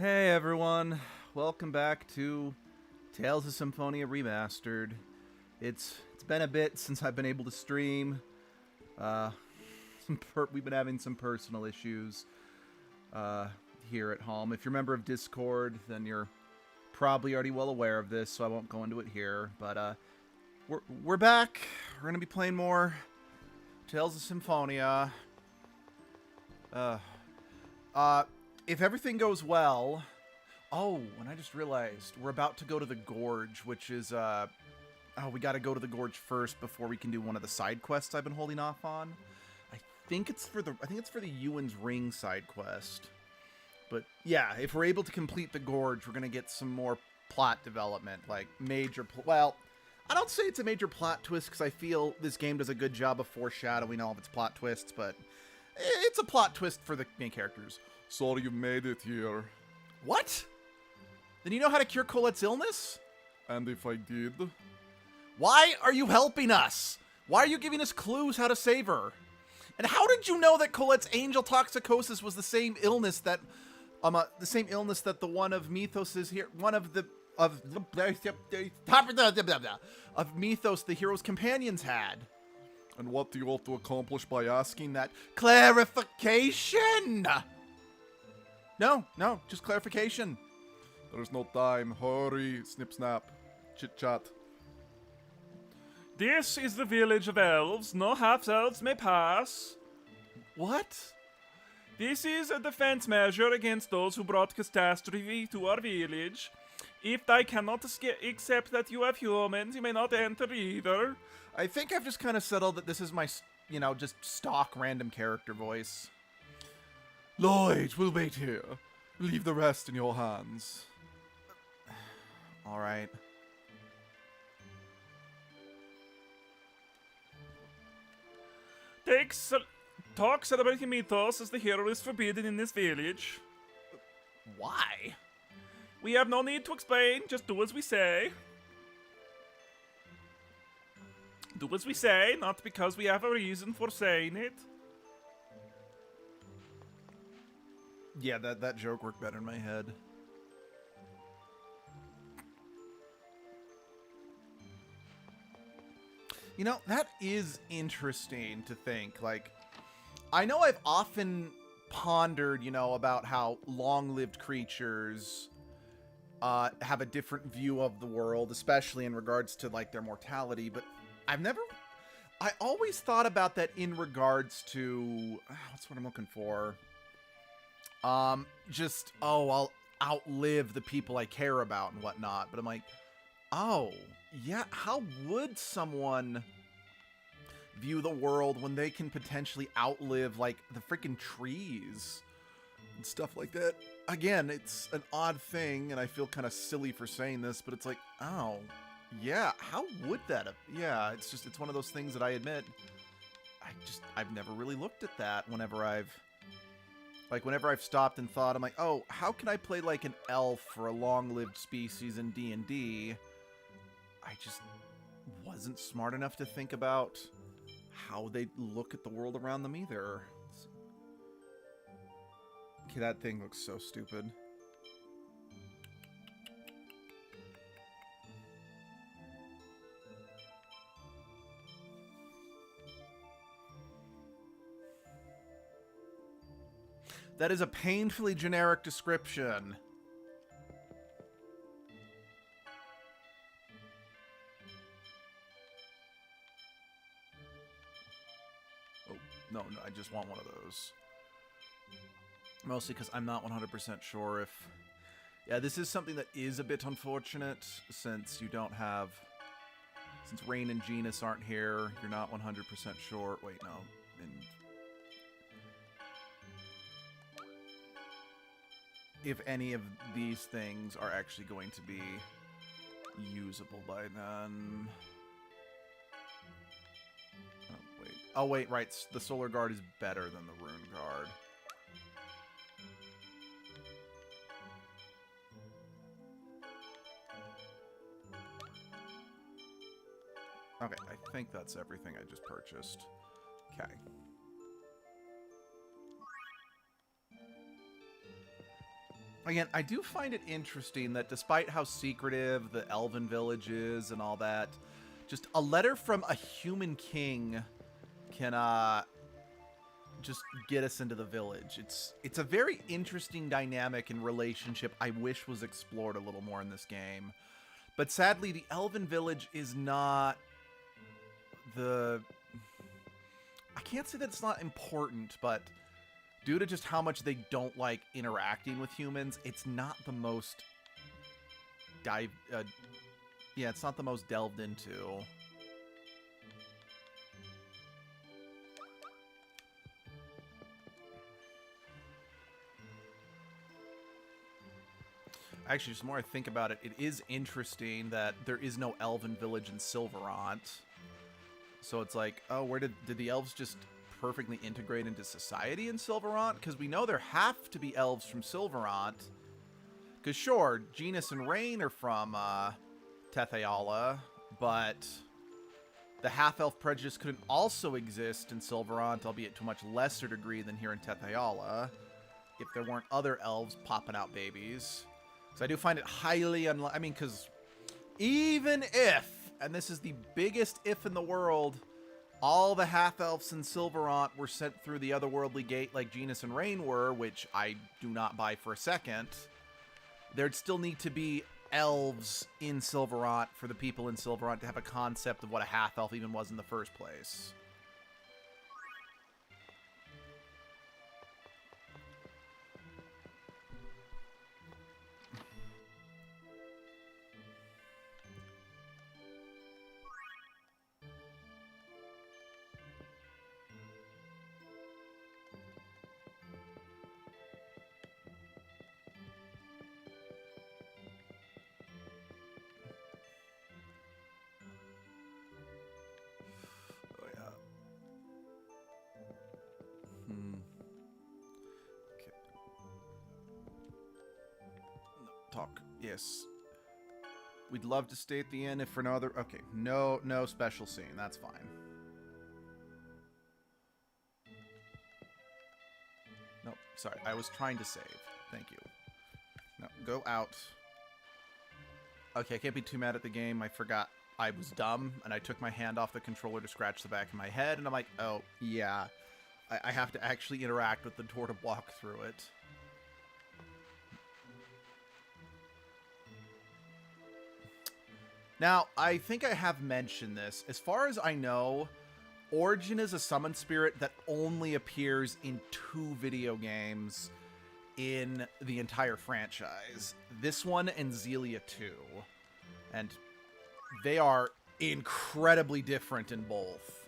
Hey everyone, welcome back to Tales of Symphonia Remastered. It's been a bit since I've been able to stream. Uh, we've been having some personal issues here at home. If you're a member of Discord, then you're probably already well aware of this, so I won't go into it here. But we're back. We're gonna be playing more Tales of Symphonia. If everything goes well... Oh, and I just realized we're about to go to the Gorge, which is, oh, we gotta go to the Gorge first before we can do one of the side quests I've been holding off on. I think it's for the Ewan's Ring side quest. But, yeah, if we're able to complete the Gorge, we're gonna get some more plot development, like major, well, I don't say it's a major plot twist, because I feel this game does a good job of foreshadowing all of its plot twists, but it's a plot twist for the main characters. Sorry you made it here. What? Then you know how to cure Colette's illness? And if I did? Why are you helping us? Why are you giving us clues how to save her? And how did you know that Colette's angel toxicosis was the same illness that the one of Mythos's here, one of the of Mythos, the hero's companions had? And what do you ought to accomplish by asking that? Clarification! No, just clarification. There's no time. Hurry, snip snap. Chit chat. This is the village of elves. No half-elves may pass. What? This is a defense measure against those who brought catastrophe to our village. If they cannot accept that you have humans, you may not enter either. I think I've just kind of settled that this is my, just stock random character voice. Lloyd, we'll wait here. Leave the rest in your hands. All right. Talk celebrating Mythos as the hero is forbidden in this village. Why? We have no need to explain, just do as we say. Do as we say, not because we have a reason for saying it. Yeah, that joke worked better in my head. You know, that is interesting to think. Like, I know I've often pondered, about how long-lived creatures have a different view of the world, especially in regards to, like, their mortality, but I always thought about that in regards to, what's what I'm looking for? I'll outlive the people I care about and whatnot, but I'm like, oh, yeah, how would someone view the world when they can potentially outlive, like, the freaking trees and stuff like that? Again, it's an odd thing, and I feel kind of silly for saying this, but it's like, oh, yeah, how would that have... Yeah, it's one of those things that I admit, I've never really looked at that whenever I've stopped and thought, I'm like, oh, how can I play like an elf or a long-lived species in D&D? I just wasn't smart enough to think about how they look at the world around them either. Okay, that thing looks so stupid. That is a painfully generic description. Oh, no, I just want one of those. Mostly because I'm not 100% sure if... Yeah, this is something that is a bit unfortunate, since you don't have... Since Rain and Genus aren't here, you're not 100% sure... Wait, no. And... if any of these things are actually going to be usable by then. Oh, wait, right. The Solar Guard is better than the Rune Guard. Okay, I think that's everything I just purchased. Okay. Again, I do find it interesting that despite how secretive the Elven village is and all that, just a letter from a human king can just get us into the village. It's a very interesting dynamic and relationship I wish was explored a little more in this game. But sadly, the Elven village is not the... I can't say that it's not important, but due to just how much they don't like interacting with humans, it's not the most it's not the most delved into. Actually, just the more I think about it, it is interesting that there is no Elven village in Silverant. So it's like, oh, where did the elves just perfectly integrate into society in Silverant? Because we know there have to be elves from Silverant. Because sure, Genus and Rain are from Tetheala, but the half-elf prejudice couldn't also exist in Silverant, albeit to a much lesser degree than here in Tetheala, if there weren't other elves popping out babies. So I do find it highly unlikely. I mean, because even if, and this is the biggest if in the world, all the half-elves in Silverant were sent through the otherworldly gate like Genus and Rain were, which I do not buy for a second, there'd still need to be elves in Silverant for the people in Silverant to have a concept of what a half-elf even was in the first place. Talk. Yes. We'd love to stay at the inn if for no other... Okay, no special scene. That's fine. No, sorry. I was trying to save. Thank you. No, go out. Okay, I can't be too mad at the game. I forgot I was dumb, and I took my hand off the controller to scratch the back of my head, and I'm like, oh, yeah. I have to actually interact with the door to walk through it. Now, I think I have mentioned this. As far as I know, Origin is a summon spirit that only appears in 2 video games in the entire franchise. This one and Zelia 2. And they are incredibly different in both.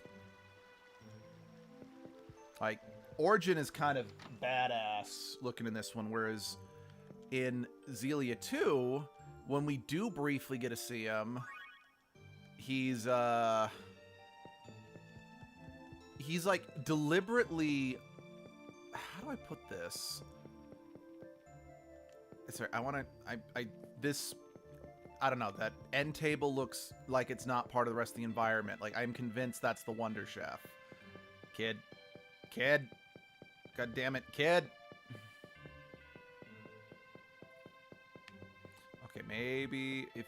Like, Origin is kind of badass looking in this one, whereas in Zelia 2... when we do briefly get to see him, he's like deliberately, how do I put this? Sorry, I don't know, that end table looks like it's not part of the rest of the environment. Like, I'm convinced that's the Wonder Chef. Kid. God damn it, kid. Okay, maybe if...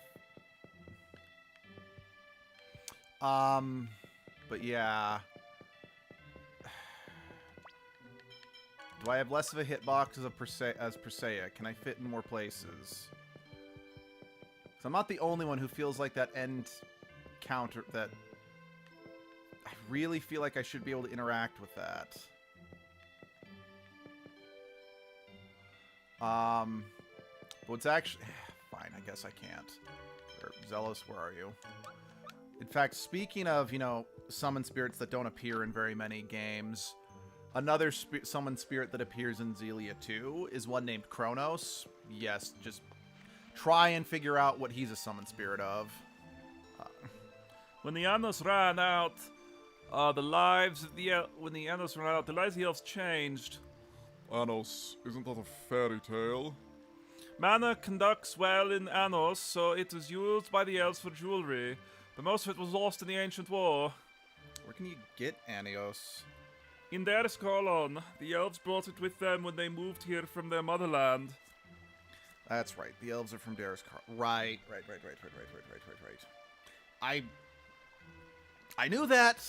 But yeah. Do I have less of a hitbox as Persea? Can I fit in more places? So I'm not the only one who feels like that end counter... that... I really feel like I should be able to interact with that. But it's actually... Fine, I guess I can't. Or, Zelos, where are you? In fact, speaking of, you know, summon spirits that don't appear in very many games, another summon spirit that appears in Zelia 2 is one named Kronos. Yes, just try and figure out what he's a summon spirit of. When the Anos ran out, the lives of the elves changed. Anos, isn't that a fairy tale? Mana conducts well in Anos, so it was used by the elves for jewelry, but most of it was lost in the ancient war. Where can you get Anios? In Dariskolon, the elves brought it with them when they moved here from their motherland. That's right. The elves are from Darius Carl. Right. I knew that,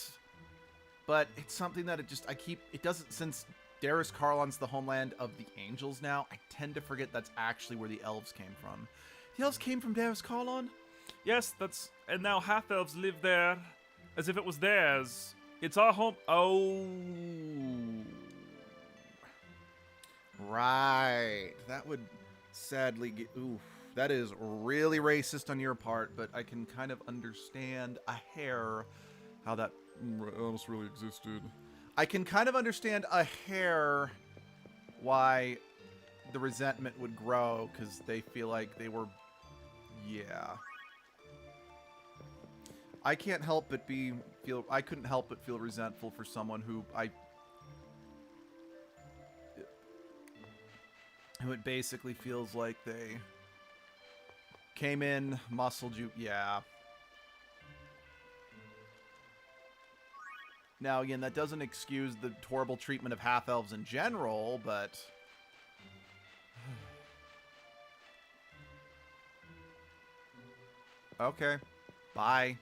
but it's something that it doesn't, since Darius Carlon's the homeland of the angels now, I tend to forget that's actually where the elves came from. The elves came from Darius Carlon? Yes, and now half-elves live there as if it was theirs. It's our home. Oh. Right. That would sadly get... Oof. That is really racist on your part, but I can kind of understand a hair how that Elves really existed. I can kind of understand a hair why the resentment would grow, because they feel like they were... Yeah. I can't help but I couldn't help but feel resentful for someone who it basically feels like they came in, muscled you. Yeah. Now, again, that doesn't excuse the horrible treatment of half-elves in general, but... Okay. Bye.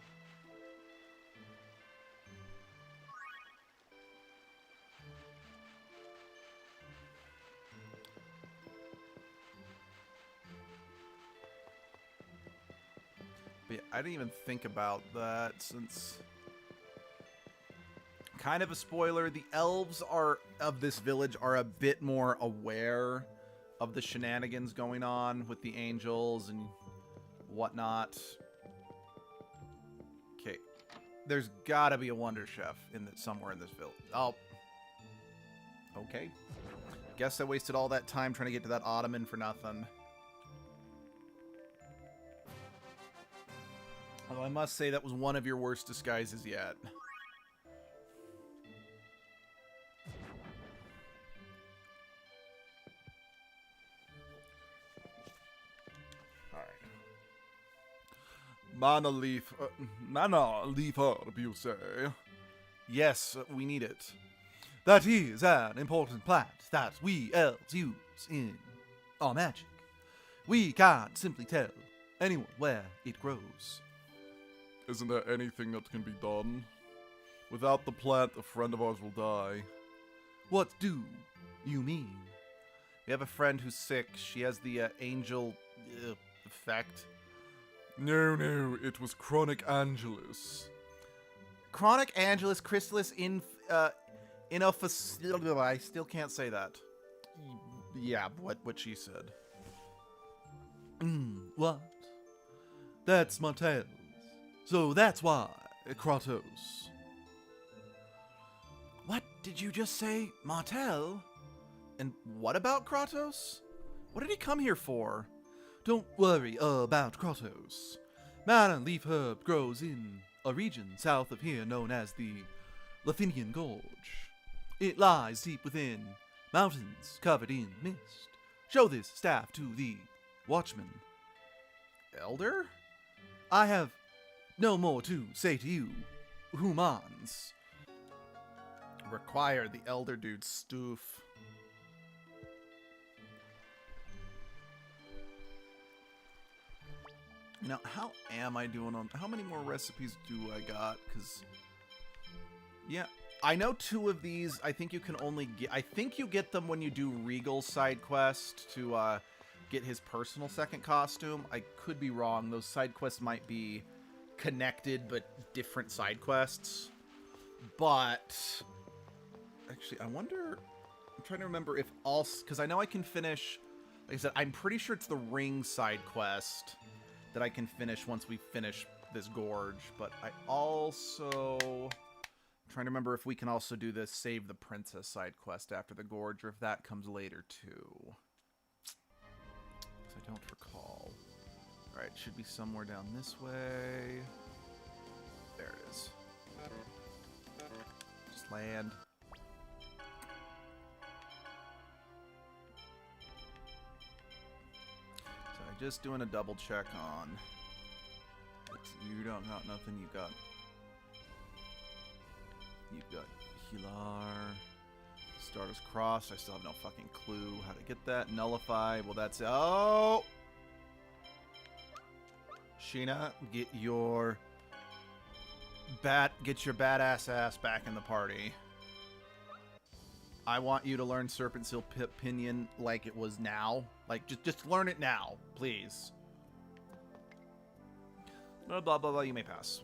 But yeah, I didn't even think about that, since... Kind of a spoiler, the elves of this village are a bit more aware of the shenanigans going on with the angels and whatnot. Okay. There's gotta be a Wonder Chef somewhere in this village. Oh. Okay. Guess I wasted all that time trying to get to that ottoman for nothing. Although I must say that was one of your worst disguises yet. Mana leaf herb, you say? Yes, we need it. That is an important plant that we elves use in our magic. We can't simply tell anyone where it grows. Isn't there anything that can be done? Without the plant, a friend of ours will die. What do you mean? We have a friend who's sick. She has the angel effect. No, it was Chronic Angelus. Chronic Angelus Crystallis I still can't say that. Yeah, what she said. What? That's Martell's. So that's why, Kratos. What did you just say, Martell? And what about Kratos? What did he come here for? Don't worry about Kratos. Mana leaf herb grows in a region south of here known as the Lethinian Gorge. It lies deep within mountains covered in mist. Show this staff to the Watchman. Elder? I have no more to say to you, humans. Require the Elder Dude's stoof. Now, how am I doing on... How many more recipes do I got? Because... Yeah, I know 2 of these. I think you can only get... I think you get them when you do Regal's side quest to get his personal second costume. I could be wrong. Those side quests might be connected, but different side quests. But... Actually, I wonder... I'm trying to remember if all... Because I know I can finish... Like I said, I'm pretty sure it's the ring side quest that I can finish once we finish this gorge, but I also... I'm trying to remember if we can also do this Save the Princess side quest after the gorge, or if that comes later too. Because I don't recall. Alright, it should be somewhere down this way. There it is. Just land. Just doing a double check on. You don't got nothing. You've got Hilar, Stardust Cross. I still have no fucking clue how to get that. Nullify. Well, that's... Oh! Sheena, get your badass ass back in the party. I want you to learn Serpent Seal Pinion like it was now. Like, just learn it now, please. Blah, blah, blah, blah. You may pass.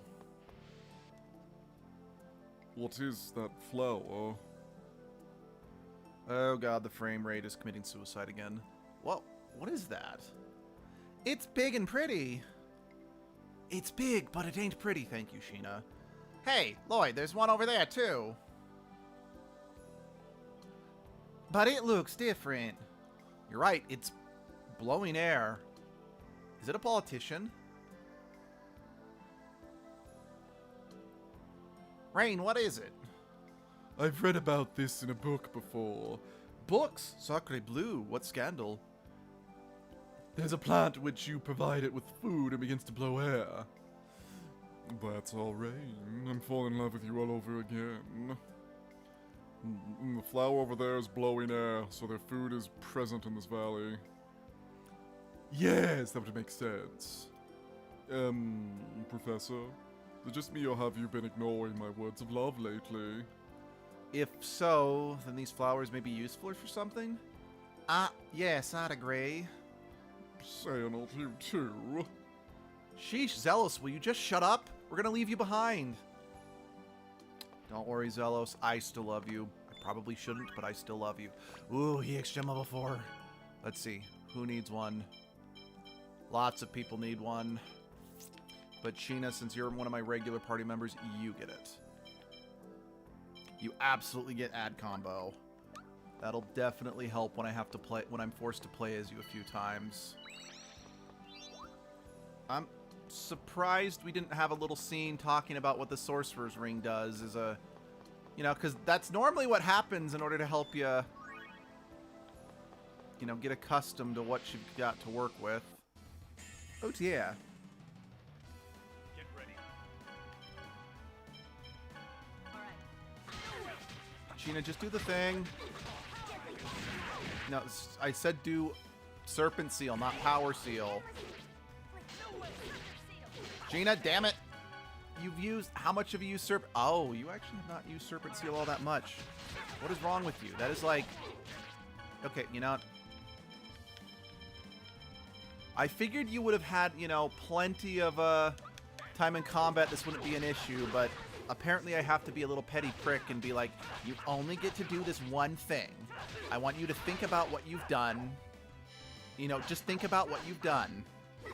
What is that flower? Oh god, the frame rate is committing suicide again. Whoa, what is that? It's big and pretty. It's big, but it ain't pretty, thank you, Sheena. Hey, Lloyd, there's one over there, too. But it looks different. You're right, it's blowing air. Is it a politician? Rain, what is it? I've read about this in a book before. Books? Sacre bleu, what scandal? There's a plant which you provide it with food and begins to blow air. That's all, Rain. I'm falling in love with you all over again. The flower over there is blowing air, so their food is present in this valley. Yes, that would make sense. Professor? Is it just me or have you been ignoring my words of love lately? If so, then these flowers may be useful for something? Yes, I'd agree. Saying it, you too. Sheesh, Zelos, will you just shut up? We're gonna leave you behind. Don't worry, Zelos, I still love you. I probably shouldn't, but I still love you. Ooh, EX Gem level 4. Let's see, who needs one? Lots of people need one. But Sheena, since you're one of my regular party members, you get it. You absolutely get add combo. That'll definitely help when I have to play, when I'm forced to play as you a few times. I'm surprised we didn't have a little scene talking about what the Sorcerer's Ring does as a, you know, because that's normally what happens in order to help you, you know, get accustomed to what you've got to work with. Oh, yeah. Get ready. Sheena, just do the thing. No, I said do Serpent Seal, not Power Seal. Sheena, damn it! You've used... How much have you used Serpent... Oh, you actually have not used Serpent Seal all that much. What is wrong with you? That is like... Okay, you know... I figured you would have had, you know, plenty of time in combat. This wouldn't be an issue, but apparently I have to be a little petty prick and be like, you only get to do this one thing. I want you to think about what you've done. You know, just think about what you've done. You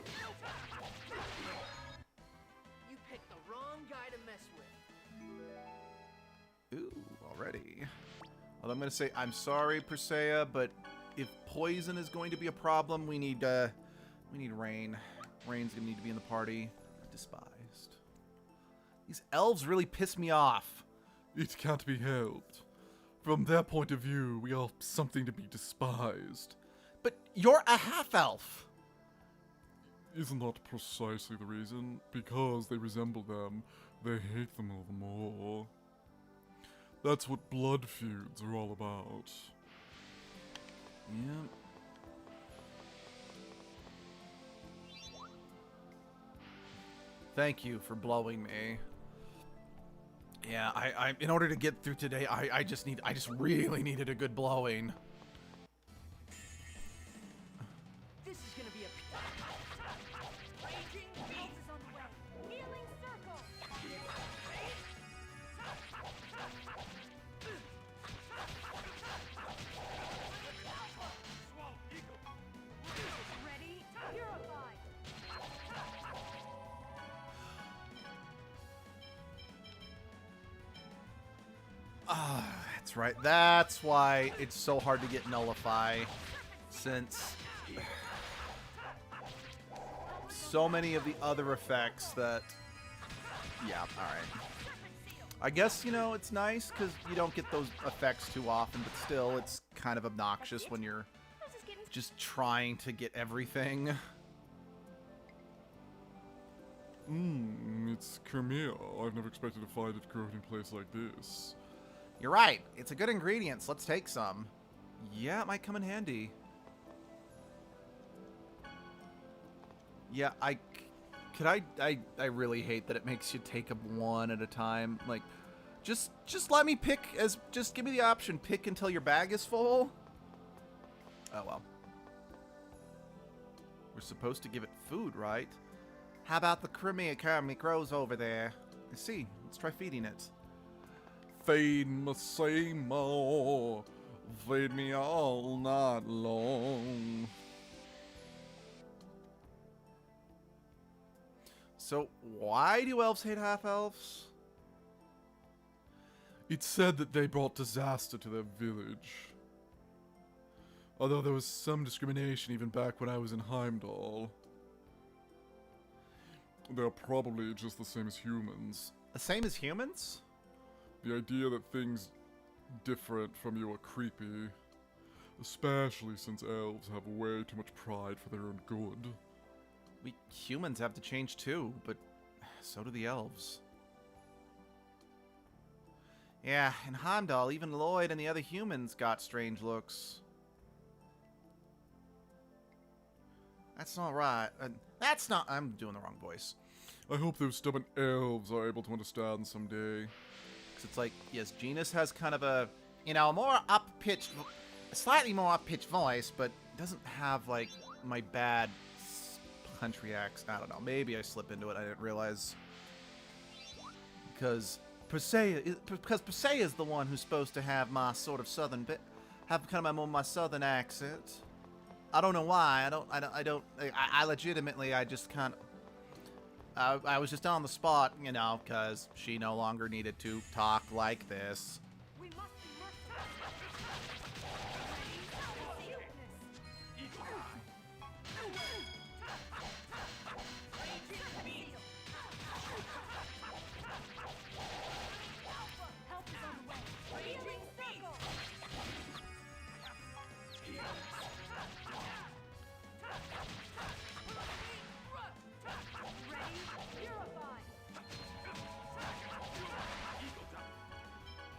picked the wrong guy to mess with. Ooh, already. Well, I'm going to say, I'm sorry, Persea, but if poison is going to be a problem, we need Rain. Rain's going to need to be in the party. Despised. These elves really piss me off. It can't be helped. From their point of view, we are something to be despised. But you're a half-elf. Isn't that precisely the reason? Because they resemble them, they hate them all the more. That's what blood feuds are all about. Yeah. Thank you for blowing me. Yeah, I in order to get through today, I just really needed a good blowing. This is gonna be a raging beast is on the way. Healing circle. Ready? Purify. That's right. That's why it's so hard to get Nullify, since so many of the other effects that... Yeah, alright. I guess, you know, it's nice because you don't get those effects too often, but still, it's kind of obnoxious when you're just trying to get everything. It's Kermia. I've never expected to find it growing in a place like this. You're right. It's a good ingredient. So let's take some. Yeah, it might come in handy. Yeah, I really hate that it makes you take them one at a time. Like, just let me pick just give me the option. Pick until your bag is full. Oh, well. We're supposed to give it food, right? How about the Crimea grows over there? I see. Let's try feeding it. Feed me, say more. Feed me all night long. So, why do elves hate half-elves? It's said that they brought disaster to their village. Although there was some discrimination even back when I was in Heimdall. They're probably just the same as humans. The same as humans? The idea that things different from you are creepy. Especially since elves have way too much pride for their own good. We humans have to change too, but so do the elves. Yeah, in Heimdall, even Lloyd and the other humans got strange looks. That's not right. That's not... I'm doing the wrong voice. I hope those stubborn elves are able to understand someday. Because it's like, yes, Genus has kind of a... You know, a slightly more up-pitched voice, but doesn't have, like, my bad country accent. I don't know. Maybe I slip into it. I didn't realize. Because Persea is the one who's supposed to have my sort of southern bit, have kind of my southern accent. I don't know why. I legitimately, I just kind of, I was just on the spot, you know, because she no longer needed to talk like this. We must be Help is on the way. Healing circle. Ready? Purify.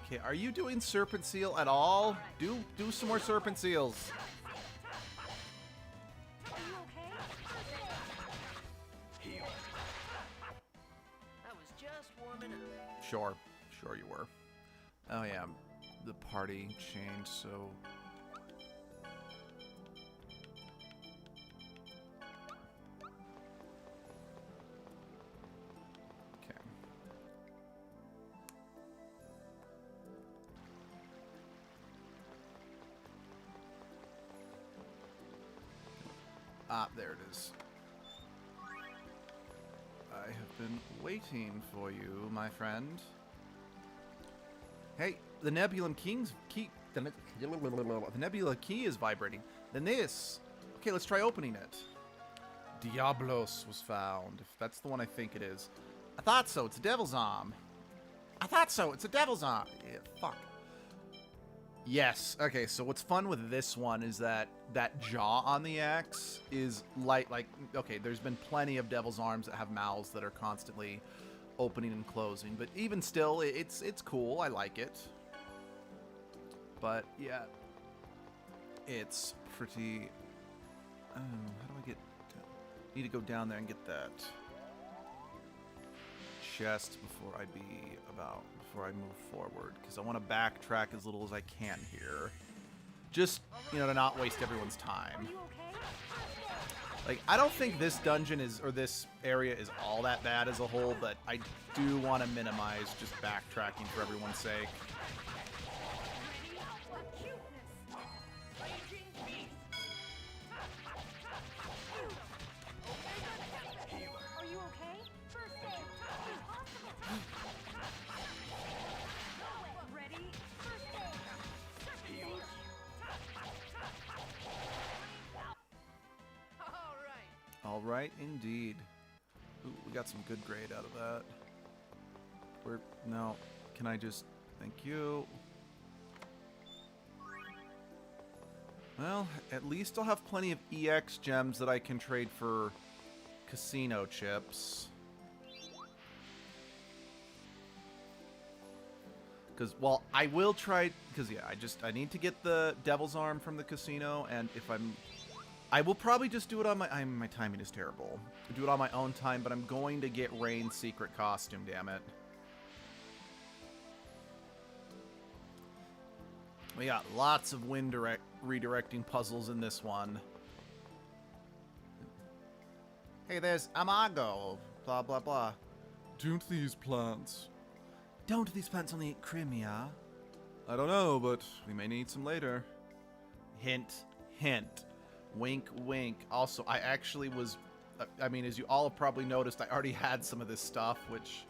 Okay, are you doing Serpent Seal at all? Do some more Serpent Seals. Are you okay? I was just warming up. Sure you were. Oh yeah, the party changed, so... Okay. Ah, there it is. I have been waiting for you, my friend. Hey, the Nebula Key's key. The Nebula Key is vibrating. Then this. Okay, let's try opening it. Diablos was found. If that's the one I think it is. I thought so. It's a devil's arm. I thought so. It's a devil's arm. Yeah, fuck. Yes. Okay, so what's fun with this one is that that jaw on the axe is like, okay, there's been plenty of devil's arms that have mouths that are constantly opening and closing, but even still, it's cool. I like it. But yeah, it's pretty. How do I get? Need to go down there and get that chest before I move forward, because I want to backtrack as little as I can here, just to not waste everyone's time. Are you okay? Like, I don't think this dungeon or this area is all that bad as a whole, but I do want to minimize just backtracking for everyone's sake. Are you okay? First aid. Impossible. Ready? First aid. All right. All right, indeed. Ooh, we got some good grade out of that. No, can I just... Thank you. Well, at least I'll have plenty of EX gems that I can trade for casino chips. Because, well, I will try, because, yeah, I need to get the Devil's Arm from the casino, and if I will probably just do it on my timing is terrible. Do it on my own time, but I'm going to get Rain's secret costume, damn it. We got lots of wind redirecting puzzles in this one. Hey, there's Amago, blah, blah, blah. Don't these plants? Don't these plants only eat Crimea? I don't know, but we may need some later. Hint, hint. Wink, wink. Also, I actually was... I mean, as you all have probably noticed, I already had some of this stuff, which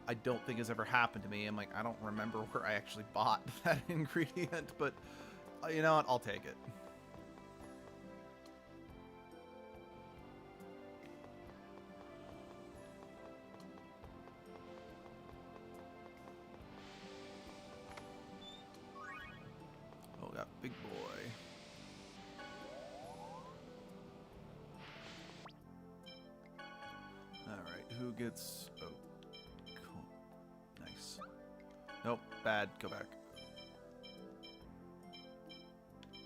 I don't think has ever happened to me. I'm like, I don't remember where I actually bought that ingredient, but you know what? I'll take it. Oh, that big boy. Alright, who gets... Oh, cool. Nice. Nope, bad. Go back.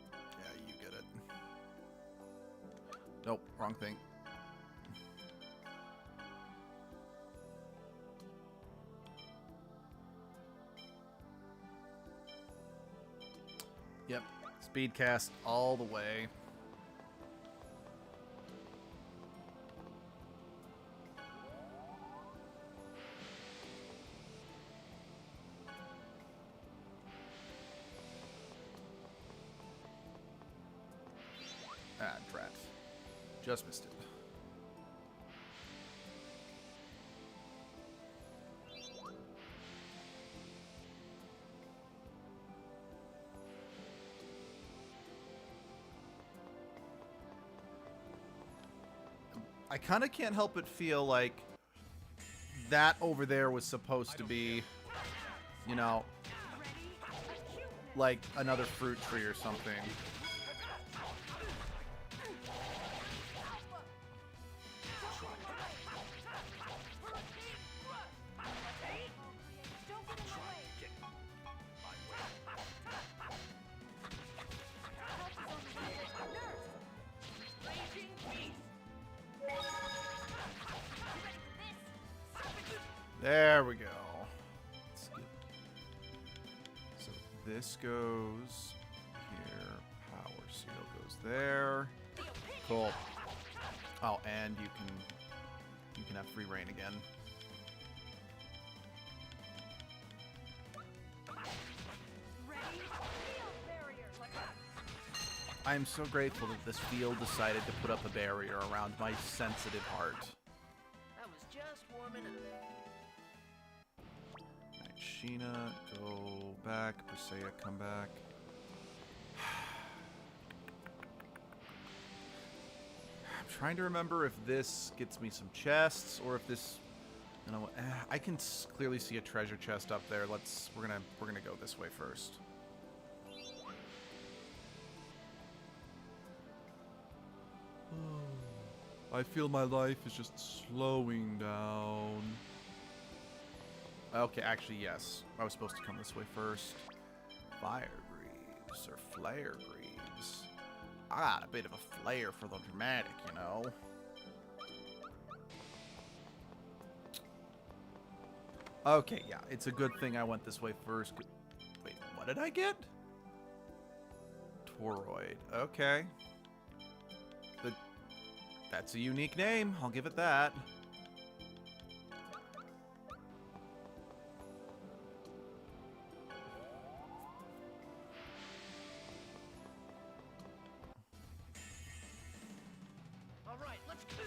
Yeah, you get it. Nope, wrong thing. Yep, speed cast all the way. Ah, drat. Just missed it. I kind of can't help but feel like that over there was supposed to be, you know, like another fruit tree or something. There we go. So this goes here. Power seal goes there. Cool. Oh, and you can have free reign again. I am so grateful that this field decided to put up a barrier around my sensitive heart. I was just warming up. Alright, Sheena, go back. Persea, come back. I'm trying to remember if this gets me some chests or if this, you know, I can clearly see a treasure chest up there. We're gonna go this way first. I feel my life is just slowing down. Okay, actually, yes. I was supposed to come this way first. Fire greaves or flare greaves. I got a bit of a flair for the dramatic, you know. Okay, yeah, it's a good thing I went this way first. Wait, what did I get? Toroid. Okay. That's a unique name. I'll give it that. All right, let's go.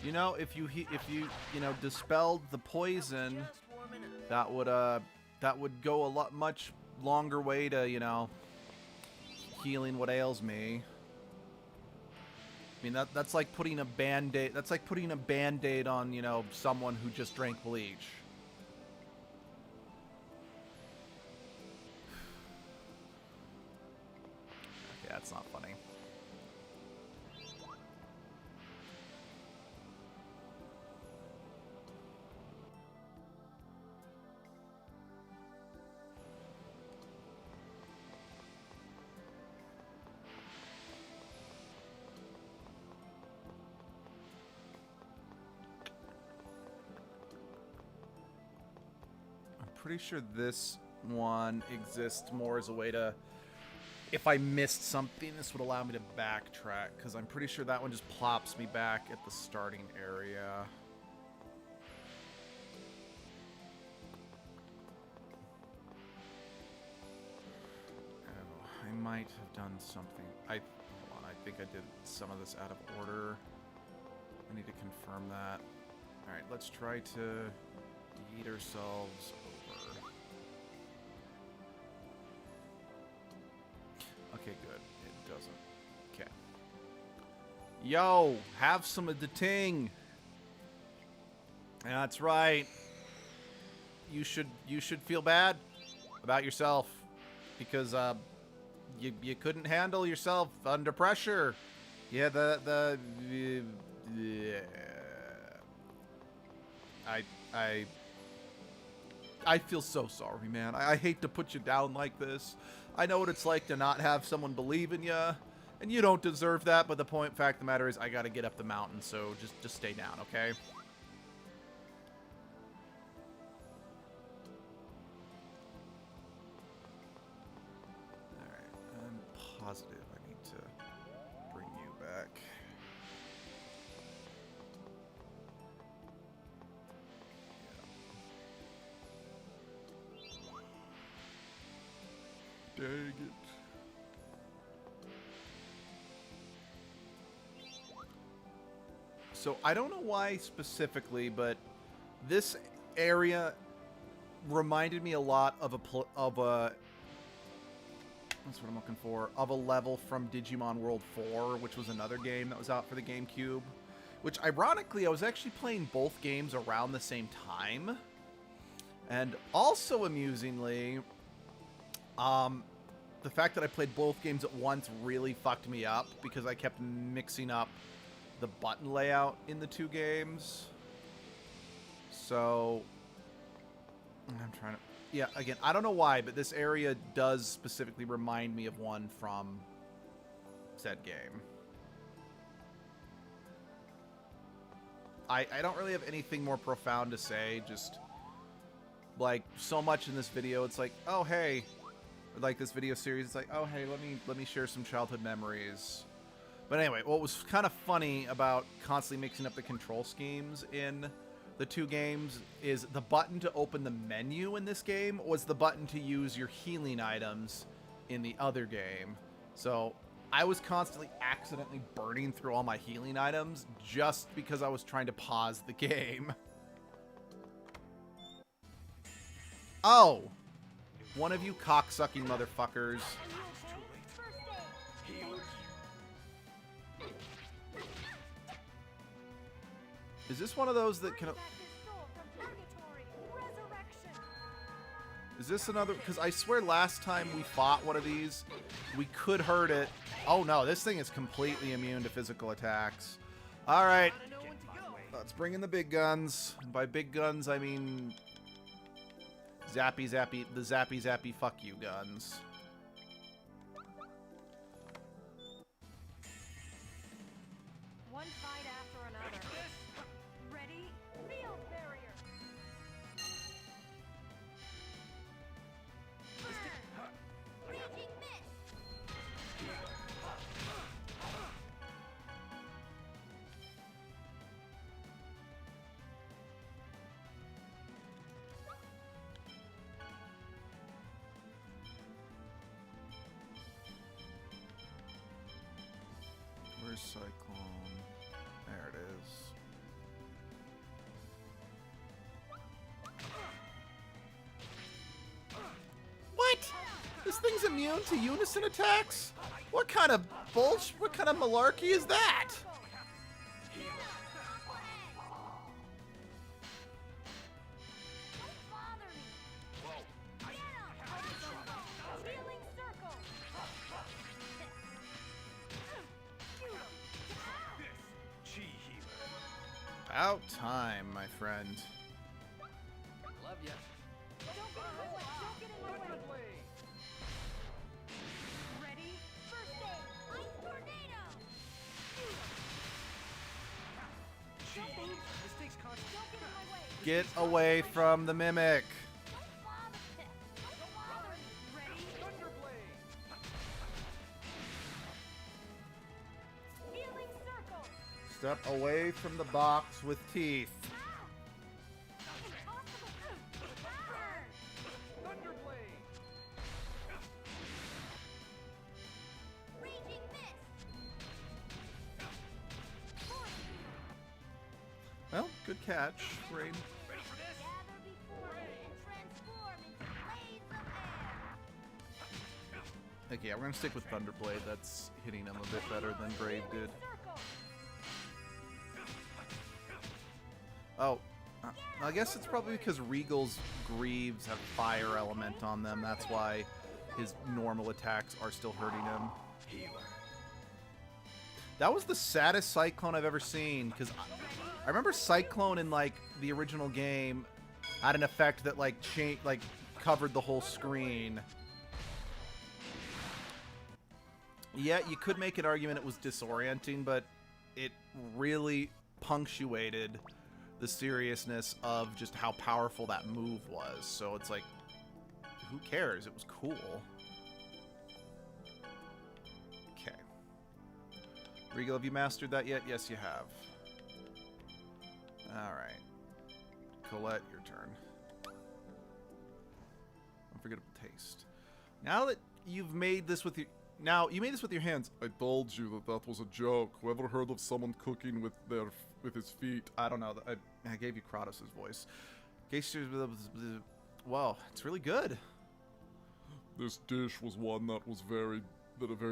You know, if you dispelled the poison, Just warming up. that would go a lot much longer way to, you know, healing what ails me. I mean, that's like putting a band-aid. That's like putting a band-aid on, you know, someone who just drank bleach. Okay, that's not funny. Pretty sure this one exists more as a way to, if I missed something, this would allow me to backtrack, because I'm pretty sure that one just plops me back at the starting area. Oh, I might have done something. Hold on, I think I did some of this out of order. I need to confirm that. Alright, let's try to eat ourselves over. Okay, good. It doesn't. Okay. Yo, have some of the ting. That's right. You should feel bad about yourself because you couldn't handle yourself under pressure. Yeah, I feel so sorry, man. I hate to put you down like this. I know what it's like to not have someone believe in you, and you don't deserve that, but the fact of the matter is I gotta get up the mountain, so just stay down, okay? Alright, I'm positive I need to bring you back. Dang it. So I don't know why specifically, but this area reminded me a lot of that's what I'm looking for, of a level from Digimon World 4, which was another game that was out for the GameCube. Which, ironically, I was actually playing both games around the same time. And also, amusingly, the fact that I played both games at once really fucked me up because I kept mixing up the button layout in the two games. So, I'm trying to... Yeah, again, I don't know why, but this area does specifically remind me of one from said game. I don't really have anything more profound to say, just... Like, so much in this video, it's like, oh, hey... Like this video series, it's like, oh, hey, let me share some childhood memories. But anyway, what was kind of funny about constantly mixing up the control schemes in the two games is the button to open the menu in this game was the button to use your healing items in the other game. So I was constantly accidentally burning through all my healing items just because I was trying to pause the game. Oh! One of you cocksucking motherfuckers. Is this one of those that can... Is this another... Because I swear last time we fought one of these, we could hurt it. Oh no, this thing is completely immune to physical attacks. Alright. Let's bring in the big guns. And by big guns, I mean... Zappy zappy, the zappy zappy fuck you guns. One fight after another. Ready? Field barrier. Raging mist. Where's Cyclone? There it is. What? thing's immune to unison attacks? What kind of bullshit? What kind of malarkey is that? Don't bother me. Healing circle. About time, my friend. Love ya. Don't get in my way. Don't get in my way. Ready? First aid. Ice tornado. Jumping. This takes conscious. Don't get in my way. Get away from the mimic. Don't bother me. Don't bother me. Ready? Thunderblade. Healing circle. Step away from the box with teeth. Impossible. Burn. Thunderblade. Raging mist. Force field. Well, good catch, Rain. Gather before me and transform into blades of air. Okay, yeah, we're gonna stick with Thunderblade. That's hitting him a bit better than Brave did. Circle. Oh, I guess it's probably because Regal's Greaves have fire element on them. That's why his normal attacks are still hurting him. That was the saddest Cyclone I've ever seen, because I remember Cyclone in, like, the original game had an effect that, like, covered the whole screen. Yeah, you could make an argument it was disorienting, but it really punctuated the seriousness of just how powerful that move was. So it's like, who cares? It was cool. Okay. Regal, have you mastered that yet? Yes, you have. Alright. Colette, your turn. Unforgettable taste. Now that you've made this with your... Now, you made this with your hands. I told you that that was a joke. Whoever heard of someone cooking with his feet? I don't know. I gave you Kratos' voice. Wow, it's really good. This dish was one that a very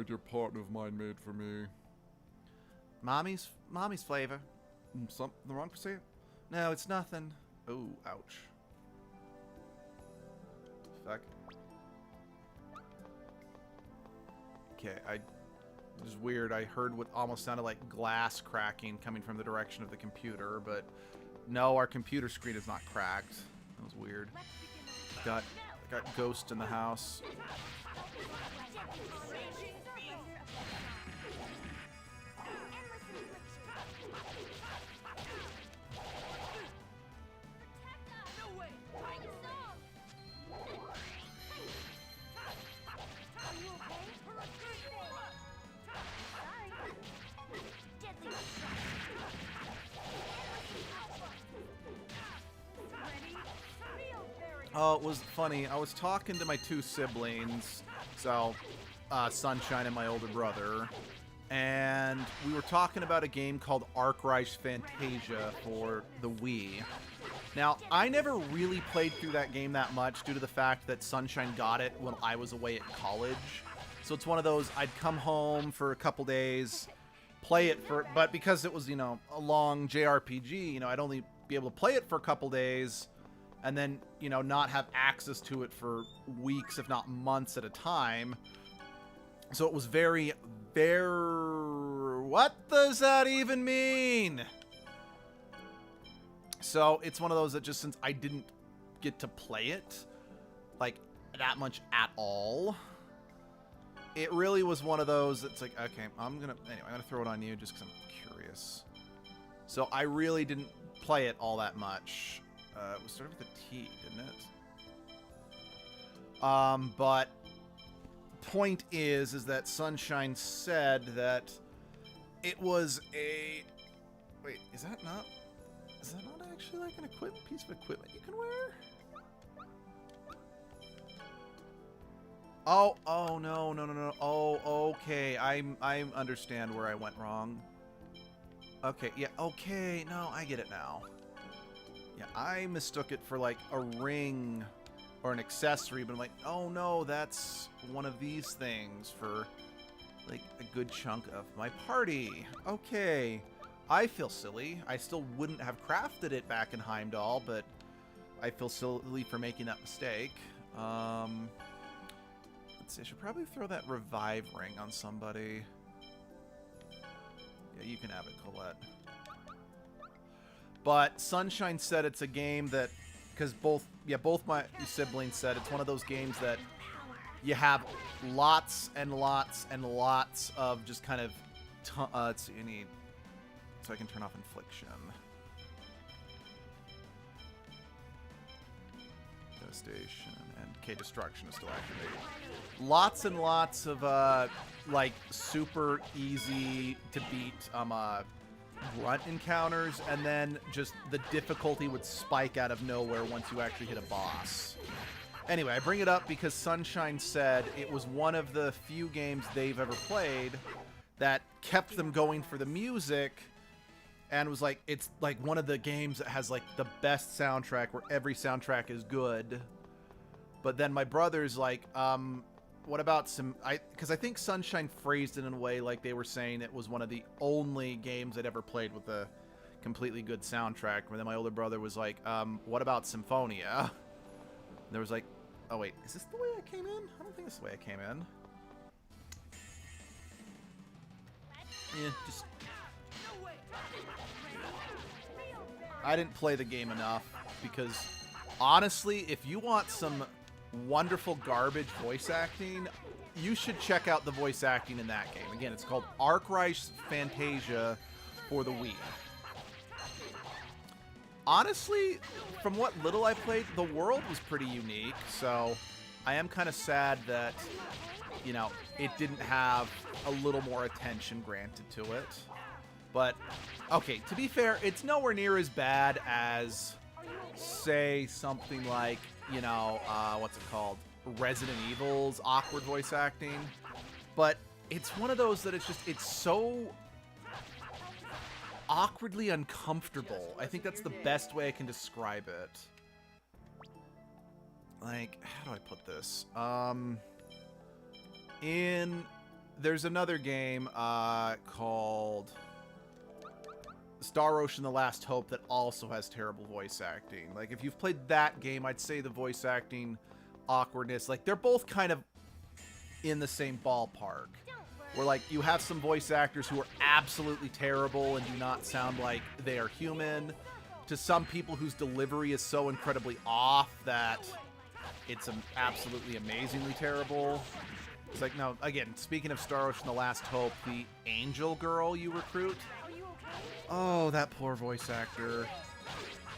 dear partner of mine made for me. Mommy's flavor. Something wrong, Priscilla? No, it's nothing. Oh, ouch. Fuck. Okay, this is weird. I heard what almost sounded like glass cracking coming from the direction of the computer, but no, our computer screen is not cracked. That was weird. Got ghost in the house. No way. Are you okay? Sorry. Deadly strike. Ready? Field barrier. Oh, it was funny. I was talking to my two siblings, so Sunshine and my older brother, and we were talking about a game called Arkwright Fantasia for the Wii. Now, I never really played through that game that much due to the fact that Sunshine got it when I was away at college. So it's one of those, I'd come home for a couple days, play it but because it was, you know, a long JRPG, you know, I'd only be able to play it for a couple days and then, you know, not have access to it for weeks, if not months at a time. So it was very, what does that even mean? So it's one of those that just since I didn't get to play it, like, that much at all, it really was one of those that's like, okay, I'm gonna throw it on you just because I'm curious. So I really didn't play it all that much. It was started with a T, didn't it? But point is that Sunshine said that it was a... Wait, is that not actually like an piece of equipment you can wear? Oh, no. Oh, okay. I understand where I went wrong. Okay, yeah, okay. No, I get it now. Yeah, I mistook it for like a ring or an accessory, but I'm like, oh no, that's one of these things for like a good chunk of my party. Okay, I feel silly. I still wouldn't have crafted it back in Heimdall, but I feel silly for making that mistake. Let's see, I should probably throw that revive ring on somebody. Yeah, you can have it, Colette. But Sunshine said it's a game that, because both my siblings said it's one of those games that you have lots and lots and lots of just kind of, let's see, you need, so I can turn off Infliction. Devastation and K-Destruction is still activated. Lots and lots of, like, super easy to beat, grunt encounters, and then just the difficulty would spike out of nowhere once you actually hit a boss. Anyway, I bring it up because Sunshine said it was one of the few games they've ever played that kept them going for the music, and was like, it's like one of the games that has like the best soundtrack where every soundtrack is good. But then my brother's like, what about some... Because I think Sunshine phrased it in a way like they were saying it was one of the only games I'd ever played with a completely good soundtrack. And then my older brother was like, what about Symphonia? And there was like, oh wait, is this the way I came in? I don't think this is the way I came in. Yeah, just... I didn't play the game enough because, honestly, if you want some wonderful garbage voice acting, you should check out the voice acting in that game. Again, it's called Remasterd Fantasia for the Wii. Honestly, from what little I played, the world was pretty unique, so I am kind of sad that, you know, it didn't have a little more attention granted to it. But, okay, to be fair, it's nowhere near as bad as, say, something like, you know, what's it called? Resident Evil's awkward voice acting. But it's one of those that it's so awkwardly uncomfortable. I think that's the best way I can describe it. Like, how do I put this? There's another game called Star Ocean: The Last Hope that also has terrible voice acting. Like, if you've played that game, I'd say the voice acting awkwardness, like, they're both kind of in the same ballpark. Where, like, you have some voice actors who are absolutely terrible and do not sound like they are human, to some people whose delivery is so incredibly off that it's absolutely amazingly terrible. It's like, no, again, speaking of Star Ocean: The Last Hope, the angel girl you recruit, oh, that poor voice actor.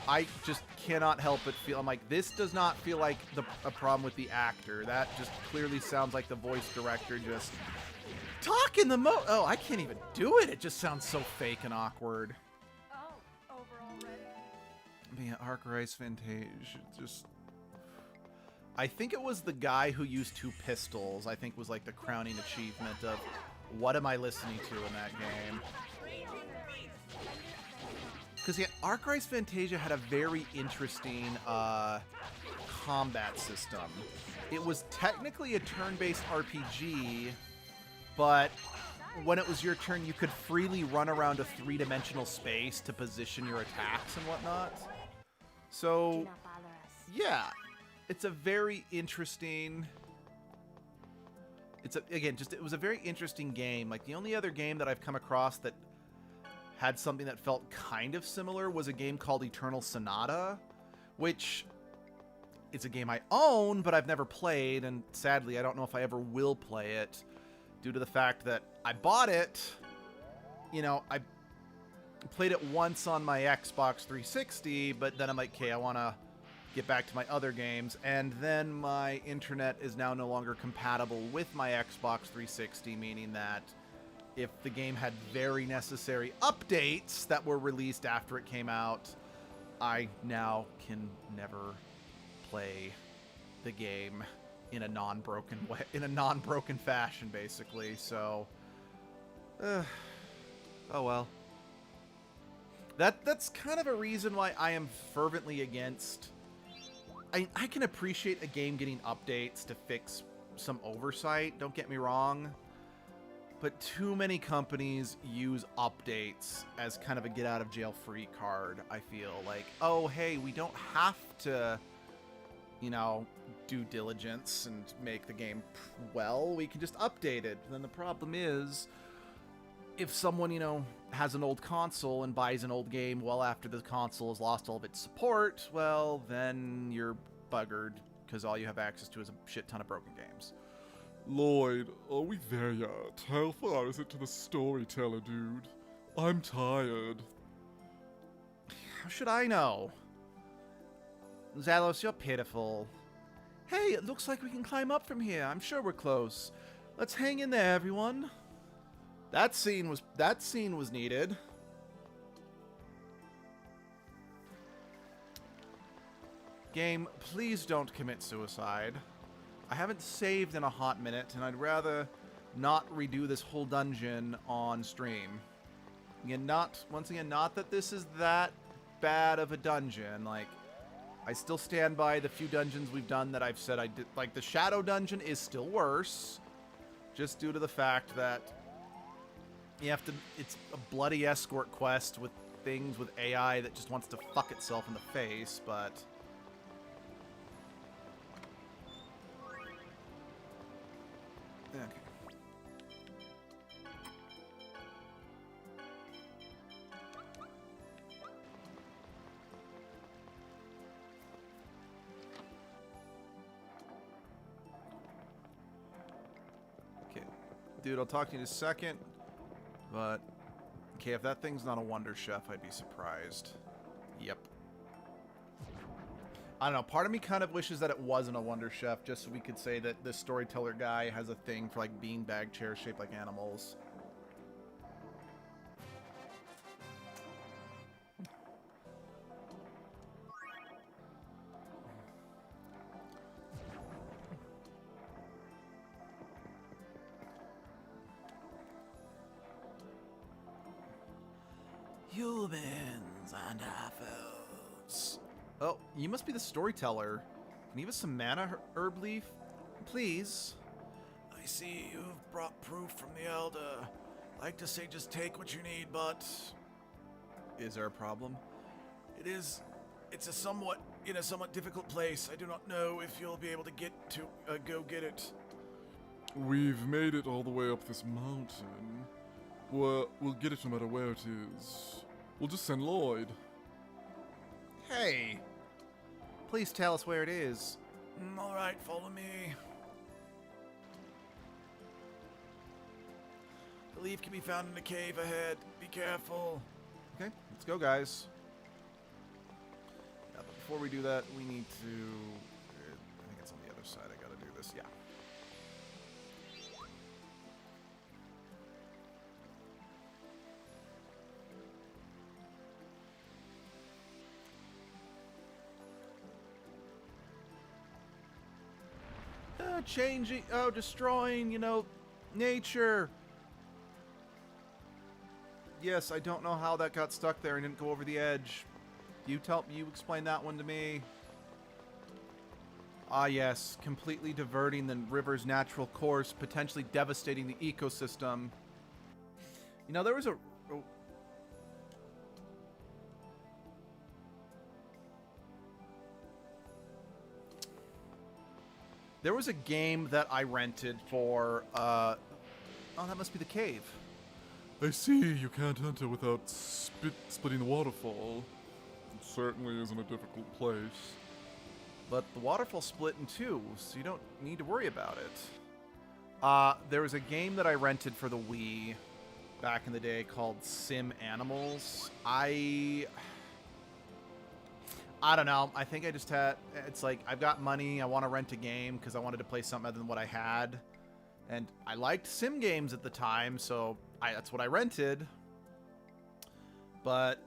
I just cannot help but feel, I'm like, this does not feel like a problem with the actor. That just clearly sounds like the voice director just talking oh, I can't even do it. It just sounds so fake and awkward. Oh, over already? Man, Remasterd Fantasia, just... I think it was the guy who used 2 pistols, I think was like the crowning achievement of what am I listening to in that game. Because, yeah, Remasterd Fantasia had a very interesting combat system. It was technically a turn-based RPG, but when it was your turn, you could freely run around a 3-dimensional space to position your attacks and whatnot. So, yeah, it's a very interesting... it was a very interesting game. Like, the only other game that I've come across that had something that felt kind of similar was a game called Eternal Sonata, which it's a game I own, but I've never played, and sadly, I don't know if I ever will play it, due to the fact that I bought it, you know, I played it once on my Xbox 360, but then I'm like, okay, I want to get back to my other games, and then my internet is now no longer compatible with my Xbox 360, meaning that if the game had very necessary updates that were released after it came out, I now can never play the game in a non-broken way, in a non-broken fashion, basically. So, oh well. That's kind of a reason why I am fervently against. I can appreciate a game getting updates to fix some oversight, don't get me wrong. But too many companies use updates as kind of a get out of jail free card, I feel. Like, oh, hey, we don't have to, you know, due diligence and make the game well. We can just update it. Then the problem is, if someone, you know, has an old console and buys an old game well after the console has lost all of its support, well, then you're buggered because all you have access to is a shit ton of broken games. Lloyd, are we there yet? How far is it to the storyteller, dude? I'm tired. How should I know? Zalos, you're pitiful. Hey, it looks like we can climb up from here. I'm sure we're close. Let's hang in there, everyone. That scene was needed. Game, please don't commit suicide. I haven't saved in a hot minute, and I'd rather not redo this whole dungeon on stream. Again, once again, not that this is that bad of a dungeon. Like, I still stand by the few dungeons we've done that I've said I did. Like, the Shadow Dungeon is still worse, just due to the fact that you have to. It's a bloody escort quest with things with AI that just wants to fuck itself in the face, but. Okay. Okay. Dude, I'll talk to you in a second. But, okay, if that thing's not a Wonder Chef, I'd be surprised. Yep. I don't know, part of me kind of wishes that it wasn't a Wonder Chef, just so we could say that this storyteller guy has a thing for, like, beanbag chairs shaped like animals. Humans and half-elves. Oh, you must be the storyteller. Can you give us some mana, herb leaf? Please. I see you've brought proof from the Elder. Like to say just take what you need, but... Is there a problem? It is... It's in a somewhat difficult place. I do not know if you'll be able to go get it. We've made it all the way up this mountain. We'll get it no matter where it is. We'll just send Lloyd. Hey! Please tell us where it is. Alright, follow me. The leaf can be found in a cave ahead. Be careful. Okay, let's go, guys. Yeah, but before we do that, we need to... I think it's on the other side. I gotta do this. Yeah. Changing, destroying, nature. Yes, I don't know how that got stuck there and didn't go over the edge. You explain that one to me. Ah, yes, completely diverting the river's natural course, potentially devastating the ecosystem. There was a... Oh. There was a game that I rented for, oh, that must be the cave. I see you can't enter without splitting the waterfall. It certainly isn't a difficult place. But the waterfall split in two, so you don't need to worry about it. There was a game that I rented for the Wii back in the day called Sim Animals. I don't know. I think I just had... It's like, I've got money. I want to rent a game because I wanted to play something other than what I had. And I liked sim games at the time, so that's what I rented. But